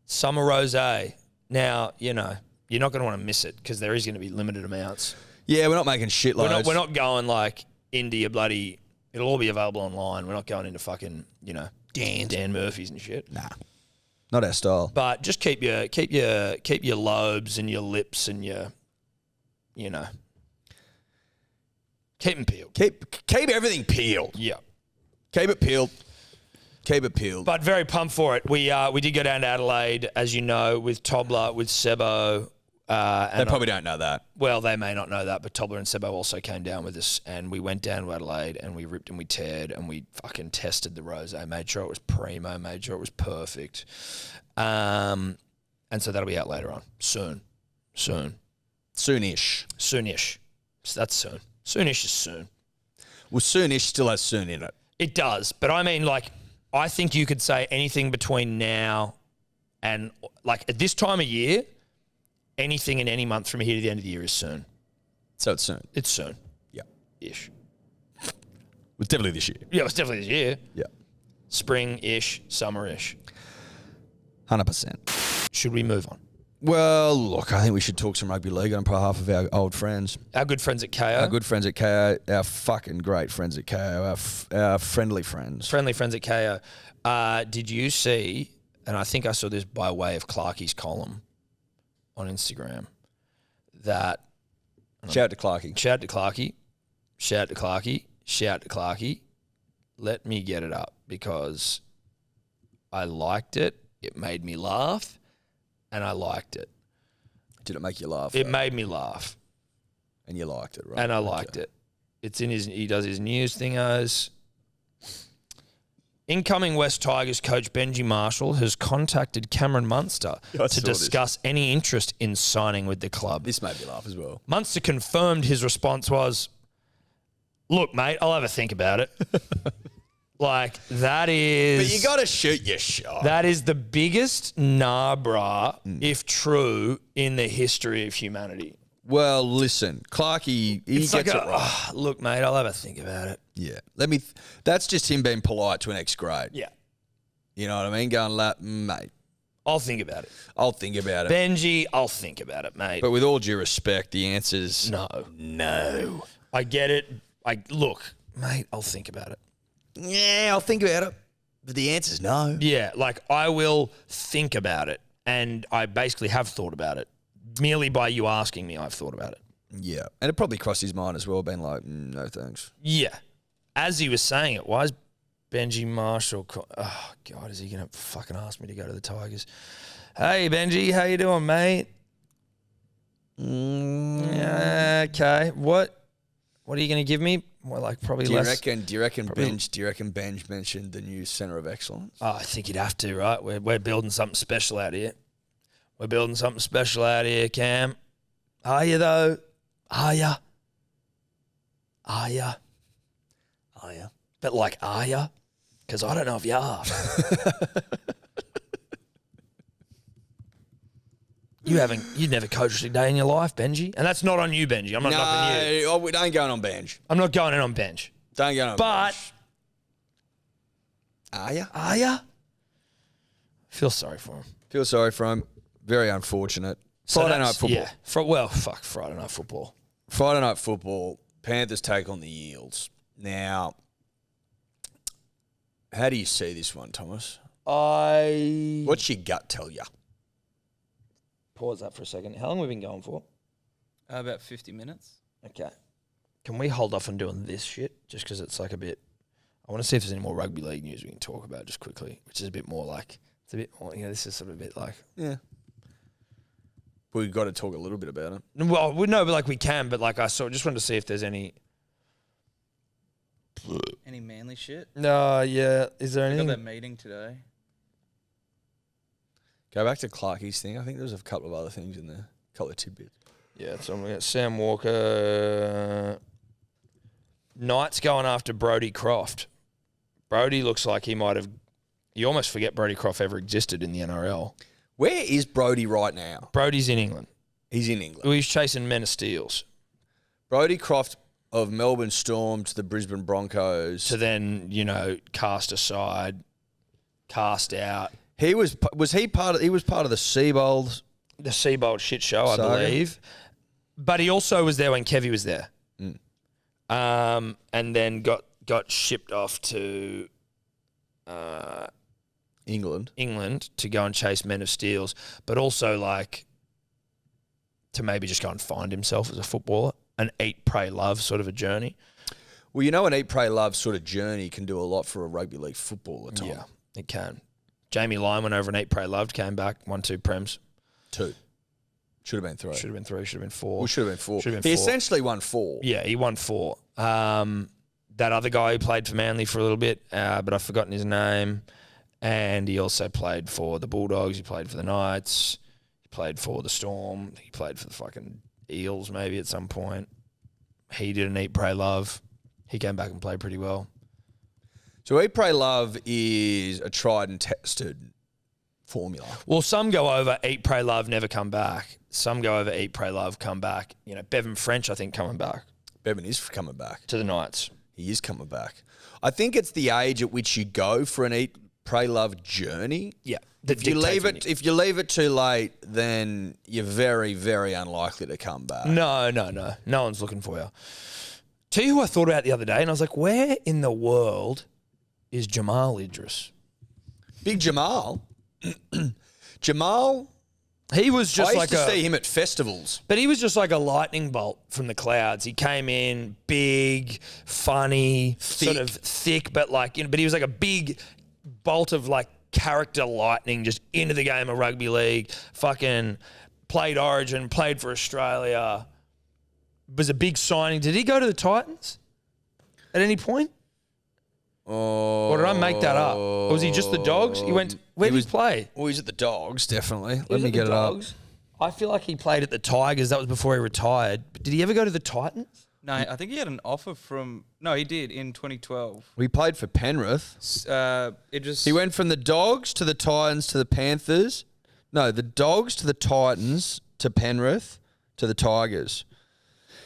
Summer rosé. Now, you're not going to want to miss it because there is going to be limited amounts. Yeah, we're not making shitloads. We're not going like into your bloody. It'll all be available online. We're not going into fucking Dan Murphy's and shit. Nah, not our style. But just keep your lobes and your lips and your, keep them peeled. Keep everything peeled. Yeah. Keep it peeled. Keep it peeled. But very pumped for it. We did go down to Adelaide, as you know, with Tobler, with Sebo. They probably don't know that. Well, they may not know that, but Tobler and Sebo also came down with us, and we went down to Adelaide, and we ripped and we teared, and we fucking tested the rosé, made sure it was primo, made sure it was perfect. And so that'll be out later on. Soonish. So that's soon. Soonish is soon. Well, soonish still has soon in it. It does, but I mean, like, I think you could say anything between now and, like, at this time of year, anything in any month from here to the end of the year is soon. So it's soon. It's soon. Yeah. Ish. It was definitely this year. Yeah, it's definitely this year. Yeah. Spring-ish, summer-ish. 100%. Should we move on? Well, look, I think we should talk some rugby league on behalf of our old friends. Our good friends at KO. Our good friends at KO. Our fucking great friends at KO. Our friendly friends. Friendly friends at KO. Did you see, and I think I saw this by way of Clarkie's column on Instagram, that... Shout out to Clarkie. Shout out to Clarkie. Shout out to Clarkie. Shout out to Clarkie. Let me get it up because I liked it. It made me laugh, and I liked it. Did it make you laugh? It made me laugh. And you liked it, right? And I liked it. It's in he does his news thingos. Incoming West Tigers coach Benji Marshall has contacted Cameron Munster to discuss any interest in signing with the club. This made me laugh as well. Munster confirmed his response was, "Look, mate, I'll have a think about it." Like, that is... But you got to shoot your shot. That is the biggest nah brah, if true, in the history of humanity. Well, listen, Clarkie, he gets it right. Look, mate, I'll have a think about it. Yeah. That's just him being polite to an ex-grade. Yeah. You know what I mean? Going, mate, I'll think about it. I'll think about it. Benji, I'll think about it, mate. But with all due respect, the answer's no. I get it. Look, mate, I'll think about it. Yeah, I'll think about it. But the answer's no. Yeah, like, I will think about it. And I basically have thought about it. Merely by you asking me, I've thought about it. Yeah. And it probably crossed his mind as well, being like, no thanks. Yeah. As he was saying it, why is Benji Marshall... Oh, God, is he going to fucking ask me to go to the Tigers? Hey, Benji, how you doing, mate? Okay. What are you going to give me? Well, like, probably less. Do you reckon Benj mentioned the new Centre of Excellence? Oh, I think you'd have to, right? We're building something special out here. We're building something special out here, Cam. Are you, though? Are ya? Are ya? Are ya? But, like, are ya? Because I don't know if you are. You've never coached a day in your life, Benji. And that's not on you, Benji. I'm not knocking you. No, we don't go on bench. I'm not going in on bench. Don't go on But bench. Are you? are ya? Feel sorry for him. Feel sorry for him. Very unfortunate. So Friday that's- night football. Yeah. Friday night football. Friday night football. Panthers take on the Eels. Now, how do you see this one, Thomas? What's your gut tell you? Pause that for a second. How long have we been going for? About 50 minutes. Okay. Can we hold off on doing this shit just because it's like a bit... I want to see if there's any more rugby league news we can talk about just quickly, which is a bit more like... It's a bit more... this is sort of a bit like... Yeah. We've got to talk a little bit about it. Well, we know, but like we can, but like I just wanted to see if there's any... Any manly shit? No, yeah. Is there I got anything? that meeting today. Go back to Clarkie's thing. I think there's a couple of other things in there. A couple of tidbits. Yeah, so we got Sam Walker. Knights going after Brodie Croft. Brodie looks like he might have... You almost forget Brodie Croft ever existed in the NRL. Where is Brodie right now? Brodie's in England. He's in England. He's chasing Men of Steels. Brodie Croft of Melbourne Storm to the Brisbane Broncos. To then, cast aside, cast out. He was part of the Seabold. The Seabold shit show, I Saga. believe. But he also was there when Kevy was there. And then got shipped off to England to go and chase Men of Steels, but also like to maybe just go and find himself as a footballer, an eat, pray, love sort of a journey. Well, an eat, pray, love sort of journey can do a lot for a rugby league footballer, Tom. Yeah, it can. Jamie Lyon went over an eat, pray, loved, came back, won 2 prems. 2. Should have been 3. Should have been 3, should have been 4. Well, should have been 4. Should have been He 4. essentially won 4. Yeah, he won 4. That other guy who played for Manly for a little bit, but I've forgotten his name. And he also played for the Bulldogs. He played for the Knights. He played for the Storm. He played for the fucking Eels maybe at some point. He did an eat, pray, love. He came back and played pretty well. So eat, pray, love is a tried and tested formula. Well, some go over, eat, pray, love, never come back. Some go over, eat, pray, love, come back. Bevan French, I think, coming back. Bevan is coming back. To the Knights. He is coming back. I think it's the age at which you go for an eat, pray, love journey. Yeah. If you leave it too late, then you're very, very unlikely to come back. No. No one's looking for you. Tell you who I thought about the other day, and I was like, where in the world is Jamal Idris? Big Jamal. Jamal. He was just I used like to see him at festivals. But he was just like a lightning bolt from the clouds. He came in big, funny, sort of thick, but but he was like a big bolt of like character lightning just into the game of rugby league. Fucking played Origin, played for Australia. Was a big signing. Did he go to the Titans at any point? Oh, Or did I make that up? Or was he just the Dogs? He went. Where did he play? Well, he's at the Dogs, definitely. He Let was me at the get it up. Dogs. I feel like he played at the Tigers. That was before he retired. But did he ever go to the Titans? No, I think he had an offer from... No, he did in 2012. We played for Penrith. He went from the Dogs to the Titans to the Panthers. No, the Dogs to the Titans to Penrith to the Tigers.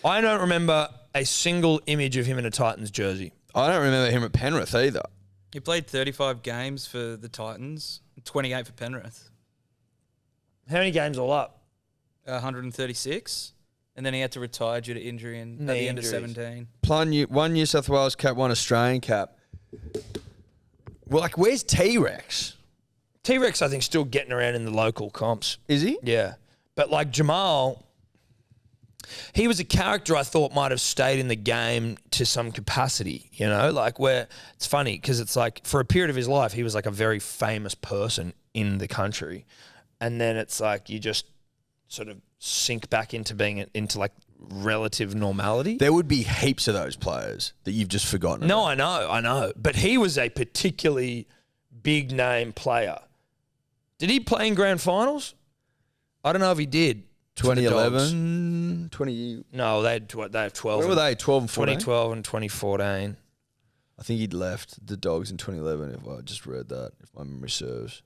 I don't remember a single image of him in a Titans jersey. I don't remember him at Penrith either. He played 35 games for the Titans, 28 for Penrith. How many games all up? 136. And then he had to retire due to injury at the end of 17. One New South Wales cap, one Australian cap. Well, where's T-Rex? T-Rex, I think, still getting around in the local comps. Is he? Yeah. But Jamal, he was a character I thought might have stayed in the game to some capacity, where it's funny because it's for a period of his life, he was a very famous person in the country. And then it's you just sort of sink back into being into relative normality. There would be heaps of those players that you've just forgotten. No, about. I know. But he was a particularly big name player. Did he play in grand finals? I don't know if he did. 2011, 20... No, they have 12. Where were they? 12 and 14? 2012 and 2014. I think he'd left the Dogs in 2011, if I just read that, if my memory serves.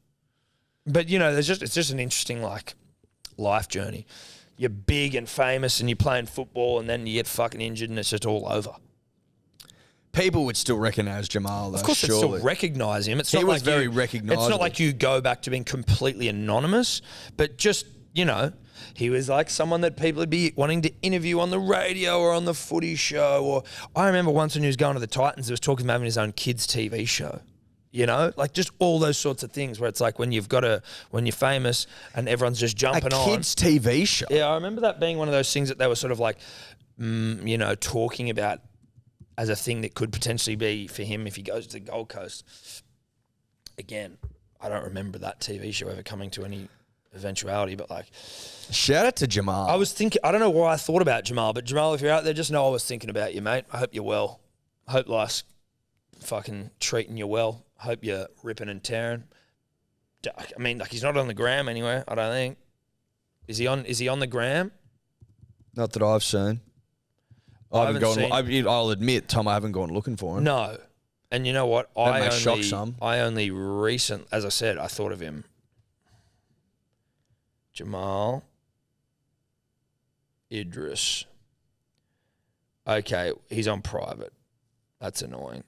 But, it's just an interesting, life journey. You're big and famous and you're playing football and then you get fucking injured and it's just all over. People would still recognise Jamal, though, Of course, they still recognise him. It's He not was like very you, recognisable. It's not like you go back to being completely anonymous, but just, you know, he was like someone that people would be wanting to interview on the radio or on the footy show. Or I remember once when he was going to the Titans, he was talking about having his own kids' TV show. You know, like just all those sorts of things where it's like when you're famous and everyone's just jumping on. A kids' TV show. Yeah, I remember that being one of those things that they were sort of like, you know, talking about as a thing that could potentially be for him if he goes to the Gold Coast. Again, I don't remember that TV show ever coming to any eventuality, but like... Shout out to Jamal. I was thinking, I don't know why I thought about Jamal, but Jamal, if you're out there, just know I was thinking about you, mate. I hope you're well. I hope life's fucking treating you well. I hope you're ripping and tearing. I mean, like, he's not on the gram anywhere, I don't think. Is he on the gram? Not that I've seen. I'll admit, Tom, I haven't gone looking for him. No. And you know what? That may shock some. I only as I said, I thought of him. Jamal Idris. Okay, he's on private. That's annoying.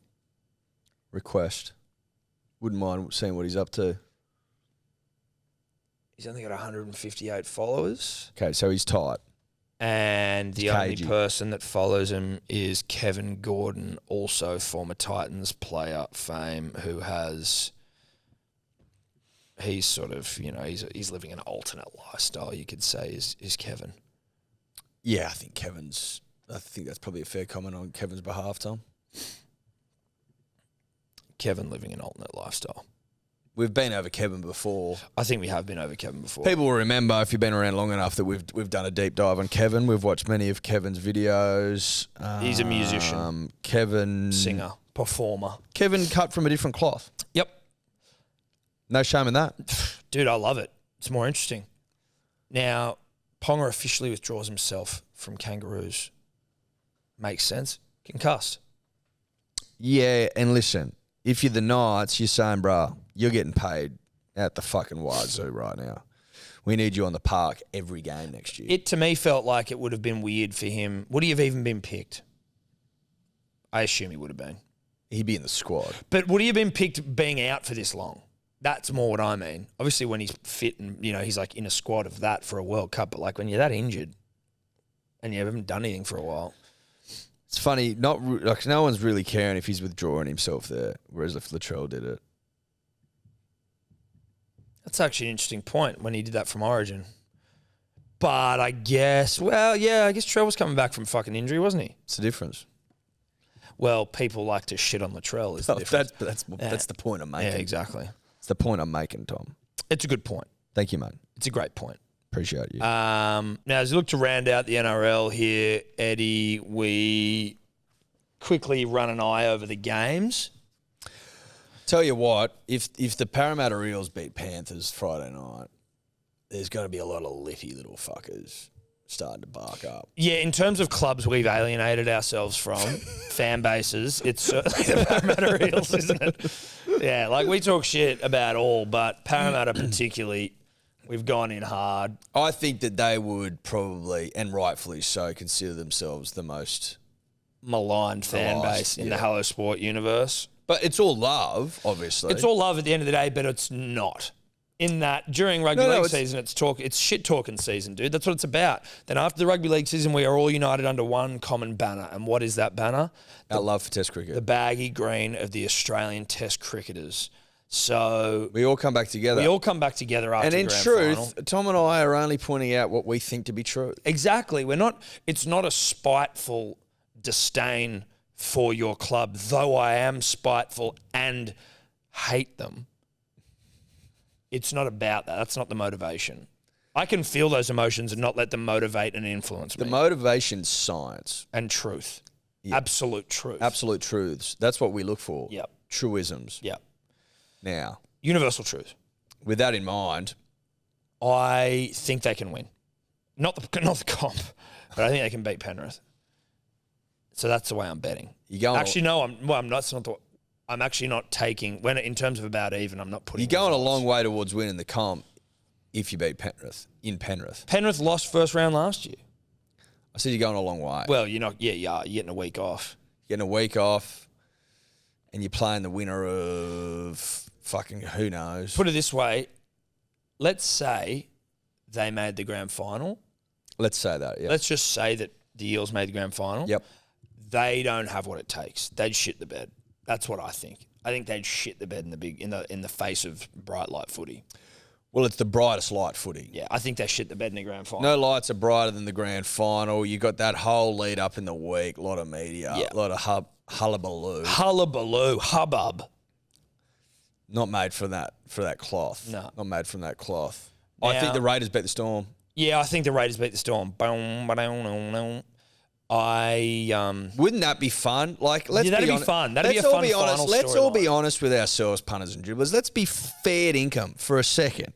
Request. Wouldn't mind seeing what he's up to. He's only got 158 followers. Okay, so he's tight. And the only cagey. person that follows him is Kevin Gordon, also former Titans player fame, who has... He's sort of, you know, he's living an alternate lifestyle, you could say, is Kevin. Yeah, I think that's probably a fair comment on Kevin's behalf, Tom. Kevin living an alternate lifestyle. We've been over Kevin before. I think we have been over Kevin before. People will remember, if you've been around long enough, that we've done a deep dive on Kevin. We've watched many of Kevin's videos. He's a musician. Kevin... Singer. Performer. Kevin cut from a different cloth. Yep. No shame in that. Dude, I love it. It's more interesting. Now, Ponga officially withdraws himself from Kangaroos. Makes sense. Concussed. Yeah, and listen, if you're the Knights, you're saying, bruh, you're getting paid at the fucking wazoo right now. We need you on the park every game next year. It, to me, felt like it would have been weird for him. Would he have even been picked? I assume he would have been. He'd be in the squad. But would he have been picked being out for this long? That's more what I mean. Obviously, when he's fit and, you know, he's like in a squad of that for a World Cup, but like when you're that injured and you haven't done anything for a while. It's funny, no one's really caring if he's withdrawing himself there, whereas if Latrell did it. That's actually an interesting point when he did that from Origin. But I guess, well, yeah, I guess Trell was coming back from fucking injury, wasn't he? It's the difference. Well, people like to shit on Latrell is the difference. That's the point I'm making. Yeah, exactly. It's the point I'm making, Tom. It's a good point. Thank you, mate. It's a great point. Appreciate you. Now, as we look to round out the NRL here, Eddie, we quickly run an eye over the games. Tell you what, if the Parramatta Eels beat Panthers Friday night, there's going to be a lot of lippy little fuckers starting to bark up. Yeah, in terms of clubs we've alienated ourselves from, fan bases, it's certainly the Parramatta Eels, isn't it? Yeah, like we talk shit about all, but Parramatta particularly, we've gone in hard. I think that they would probably, and rightfully so, consider themselves the most maligned fan base in the Hello Sport universe. But it's all love, obviously. It's all love at the end of the day, but it's not. In that, during Rugby League season, it's shit-talking season, dude. That's what it's about. Then after the Rugby League season, we are all united under one common banner. And what is that banner? Our love for Test cricket. The baggy green of the Australian Test cricketers. So we all come back together. We all come back together after the grand final. And in truth, truth, Tom and I are only pointing out what we think to be true. Exactly. It's not a spiteful disdain for your club, though I am spiteful and hate them. It's not about that. That's not the motivation. I can feel those emotions and not let them motivate and influence me. The motivation's science. And truth. Yep. Absolute truth. Absolute truths. That's what we look for. Yep. Truisms. Yep. Now. Universal truth. With that in mind. I think they can win. Not the comp, but I think they can beat Penrith. So that's the way I'm betting. Actually, no, I'm not. It's not the I'm actually not taking, in terms of about even, I'm not putting... You're going a long way towards winning the comp. if you beat Penrith in Penrith. Penrith lost first round last year. I said you're going a long way. Well, you're not. Yeah, you are. You're getting a week off. Getting a week off, and you're playing the winner of fucking who knows. Put it this way. Let's say they made the grand final. Let's say that, yeah. Let's just say that the Eels made the grand final. Yep. They don't have what it takes. They'd shit the bed. That's what I think. I think they'd shit the bed in the face of bright light footy. Well, it's the brightest light footy. Yeah, I think they shit the bed in the grand final. No lights are brighter than the grand final. You got that whole lead up in the week, a lot of media, a lot of hullabaloo. Hullabaloo, hubbub. Not made for that cloth. No. Not made from that cloth. Now, I think the Raiders beat the Storm. Yeah, I think the Raiders beat the Storm. Wouldn't that be fun? Like, let's that'd be fun. That'd be a fun final Let's all be storyline. honest with ourselves, punters and dribblers. Let's be fair income for a second.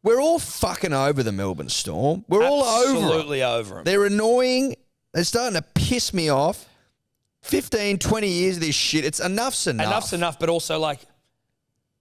We're all fucking over the Melbourne Storm. We're all over them. Absolutely over them. They're annoying. They're starting to piss me off. 15, 20 years of this shit. It's enough's enough. Enough's enough, but also like,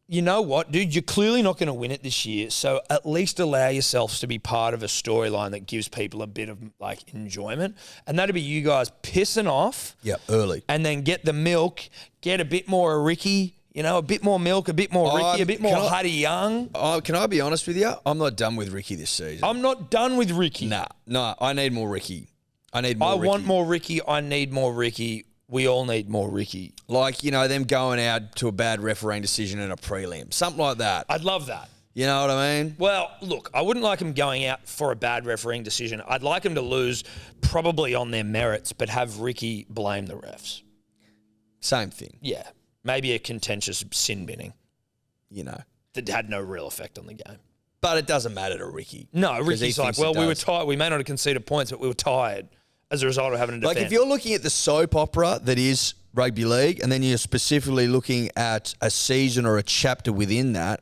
you know what, dude? You're clearly not going to win it this year, so at least allow yourselves to be part of a storyline that gives people a bit of like enjoyment, and that'd be you guys pissing off. Yeah, early. And then get the milk, get a bit more Ricky, you know, a bit more milk, a bit more Ricky, a bit more Huddy Young. Can I be honest with you? I'm not done with Ricky this season. I'm not done with Ricky. No, I need more Ricky. I want more Ricky. I need more Ricky. We all need more Ricky. Like, you know, them going out to a bad refereeing decision in a prelim. Something like that. I'd love that. You know what I mean? Well, look, I wouldn't like him going out for a bad refereeing decision. I'd like him to lose probably on their merits, but have Ricky blame the refs. Same thing. Yeah. Maybe a contentious sin binning. You know. That had no real effect on the game. But it doesn't matter to Ricky. No, Ricky's like, well, we were tired. We may not have conceded points, but we were tired as a result of having to defend. Like, if you're looking at the soap opera that is rugby league, and then you're specifically looking at a season or a chapter within that,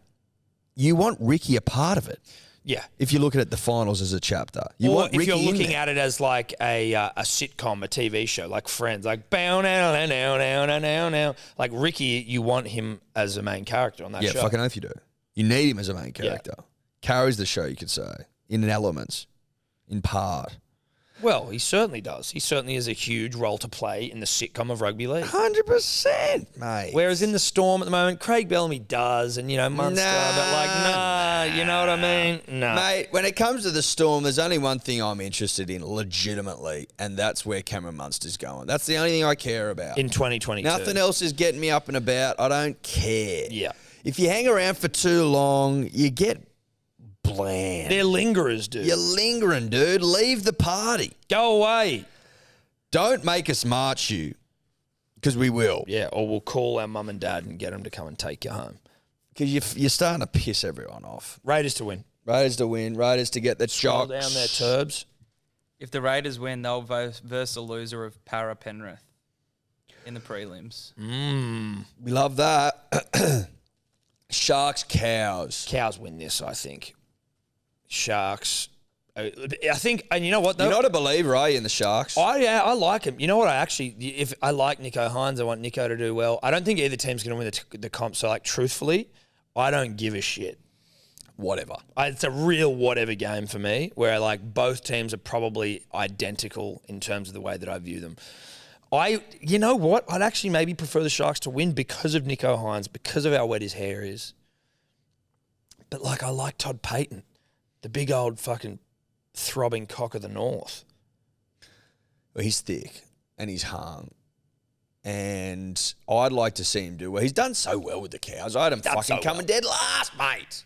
you want Ricky a part of it. Yeah. If you're looking at the finals as a chapter. You or want if Ricky you're looking there. at it as like a sitcom, a TV show, like Friends, like bow now, now. Like Ricky, you want him as a main character on that show. Yeah, fucking oath you do. You need him as a main character. Yeah. Carries the show, you could say, in elements, in part. Well, he certainly does. He certainly has a huge role to play in the sitcom of rugby league. 100%, mate. Whereas in the Storm at the moment, Craig Bellamy does, and, you know, Munster, but like, you know what I mean? Nah. Mate, when it comes to the Storm, there's only one thing I'm interested in legitimately, and that's where Cameron Munster's going. That's the only thing I care about. In 2022. Nothing else is getting me up and about. I don't care. Yeah. If you hang around for too long, you get bland. They're lingerers, dude. You're lingering, dude. Leave the party. Go away. Don't make us march you, because we will. Yeah, or we'll call our mum and dad and get them to come and take you home. Because you're starting to piss everyone off. Raiders to win. Raiders to win. Raiders to get the Scroll chocks. down their turbs. If the Raiders win, they'll verse the loser of Para Penrith in the prelims. We love that. Sharks, Cows. Cows win this, I think. Sharks. I think, and you know what, though? You're not a believer, are you, in the Sharks? I like him. You know what? If I like Nico Hines, I want Nico to do well. I don't think either team's going to win the comp. So, like, truthfully, I don't give a shit. Whatever. It's a real whatever game for me, where like both teams are probably identical in terms of the way that I view them. You know what? I'd actually maybe prefer the Sharks to win because of Nico Hines, because of how wet his hair is. But like, I like Todd Payton, the big old fucking throbbing cock of the North. Well, he's thick and he's hung. And I'd like to see him do well. He's done so well with the Cows. I had him coming dead last, mate.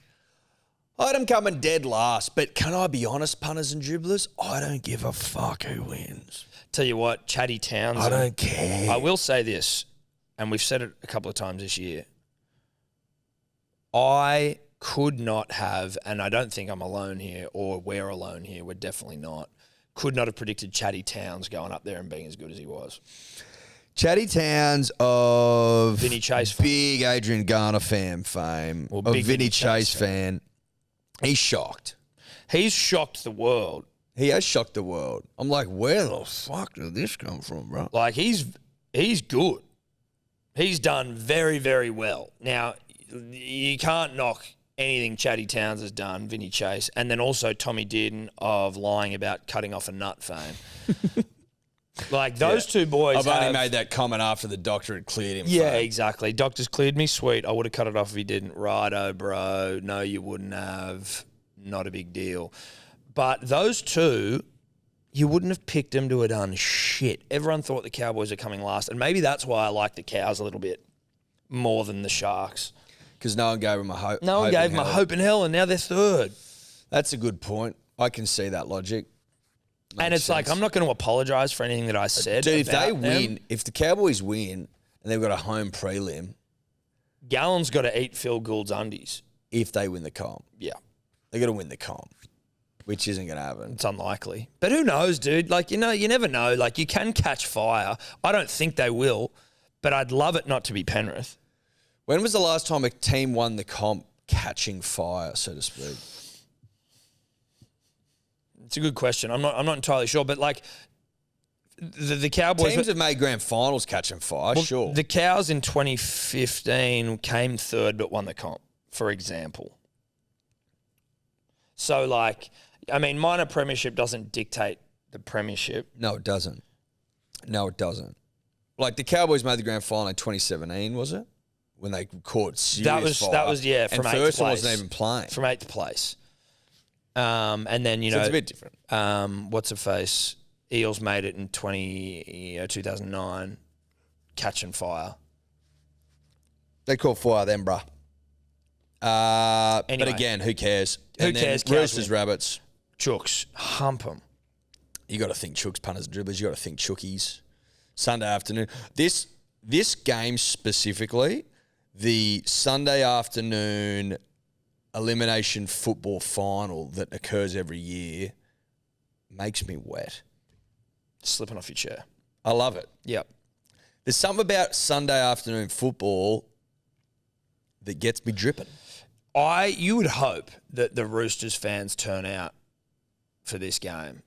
I had him coming dead last. But can I be honest, punters and dribblers? I don't give a fuck who wins. Tell you what, Chatty Townsend. I don't care. I will say this, and we've said it a couple of times this year. I could not have, and I don't think I'm alone here, or we're alone here, we're definitely not, could not have predicted Chatty Towns going up there and being as good as he was. Chatty Towns of Vinny Chase big Adrian Garner fame, Well, of big Vinny Chase fan. He's shocked. He's shocked the world. He has shocked the world. I'm like, where the fuck did this come from, bro? Like, he's good. He's done very, very well. Now, you can't knock anything Chatty Towns has done, Vinny Chase, and then also Tommy Dearden of lying about cutting off a nut fame. Like, those two boys I've only made that comment after the doctor had cleared him. Yeah, exactly. Doctor's cleared me, sweet. I would have cut it off if he didn't. Righto, bro. No, you wouldn't have. Not a big deal. But those two, you wouldn't have picked them to have done shit. Everyone thought the Cowboys are coming last, and maybe that's why I like the Cows a little bit more than the Sharks. Because no one gave them a hope. No one gave them a hope in hell, and now they're third. That's a good point. I can see that logic. And it's like, I'm not going to apologise for anything that I said. Dude, if they about win, them. if the Cowboys win and they've got a home prelim, Gallen's got to eat Phil Gould's undies. if they win the comp, Yeah. they got to win the comp, which isn't going to happen. It's unlikely. But who knows, dude? Like, you know, you never know. Like, you can catch fire. I don't think they will, but I'd love it not to be Penrith. When was the last time a team won the comp catching fire, so to speak? It's a good question. I'm not entirely sure, but like the Cowboys Teams have made grand finals catching fire, sure. The Cows in 2015 came third but won the comp, for example. So like, I mean, minor premiership doesn't dictate the premiership. No, it doesn't. No, it doesn't. Like the Cowboys made the grand final in 2017, was it? When they caught serious fire. That was from and 8th place. Thurston wasn't even playing. From 8th place. And then, you know, it's a bit different. What's her face? Eels made it in 2009, catching fire. They caught fire then, bruh. Anyway. But again, who cares? Who cares? Cows Roosters, win. Rabbits. Chooks, hump them. You got to think Chooks, punters, and dribblers. You got to think Chookies. Sunday afternoon. This game specifically, the Sunday afternoon elimination football final that occurs every year, makes me wet. Slipping off your chair. I love it. Yep. There's something about Sunday afternoon football that gets me dripping. You would hope that the Roosters fans turn out for this game.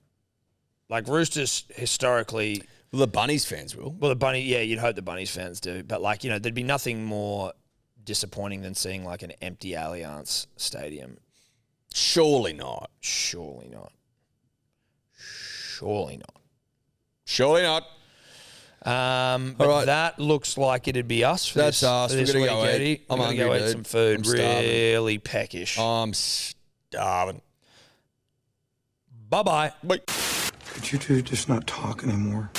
Like, Roosters historically... Well, the Bunnies fans will. Well, you'd hope the Bunnies fans do. But, like, you know, there'd be nothing more disappointing than seeing, like, an empty Allianz Stadium. Surely not. Surely not. Surely not. Surely not. But right. that looks like it'd be us for That's this, us. for We're this gonna week, go Eddie. eat. I'm We're gonna hungry, go eat dude. some food. I'm starving. Really peckish. I'm starving. Bye-bye. Bye. Could you two just not talk anymore?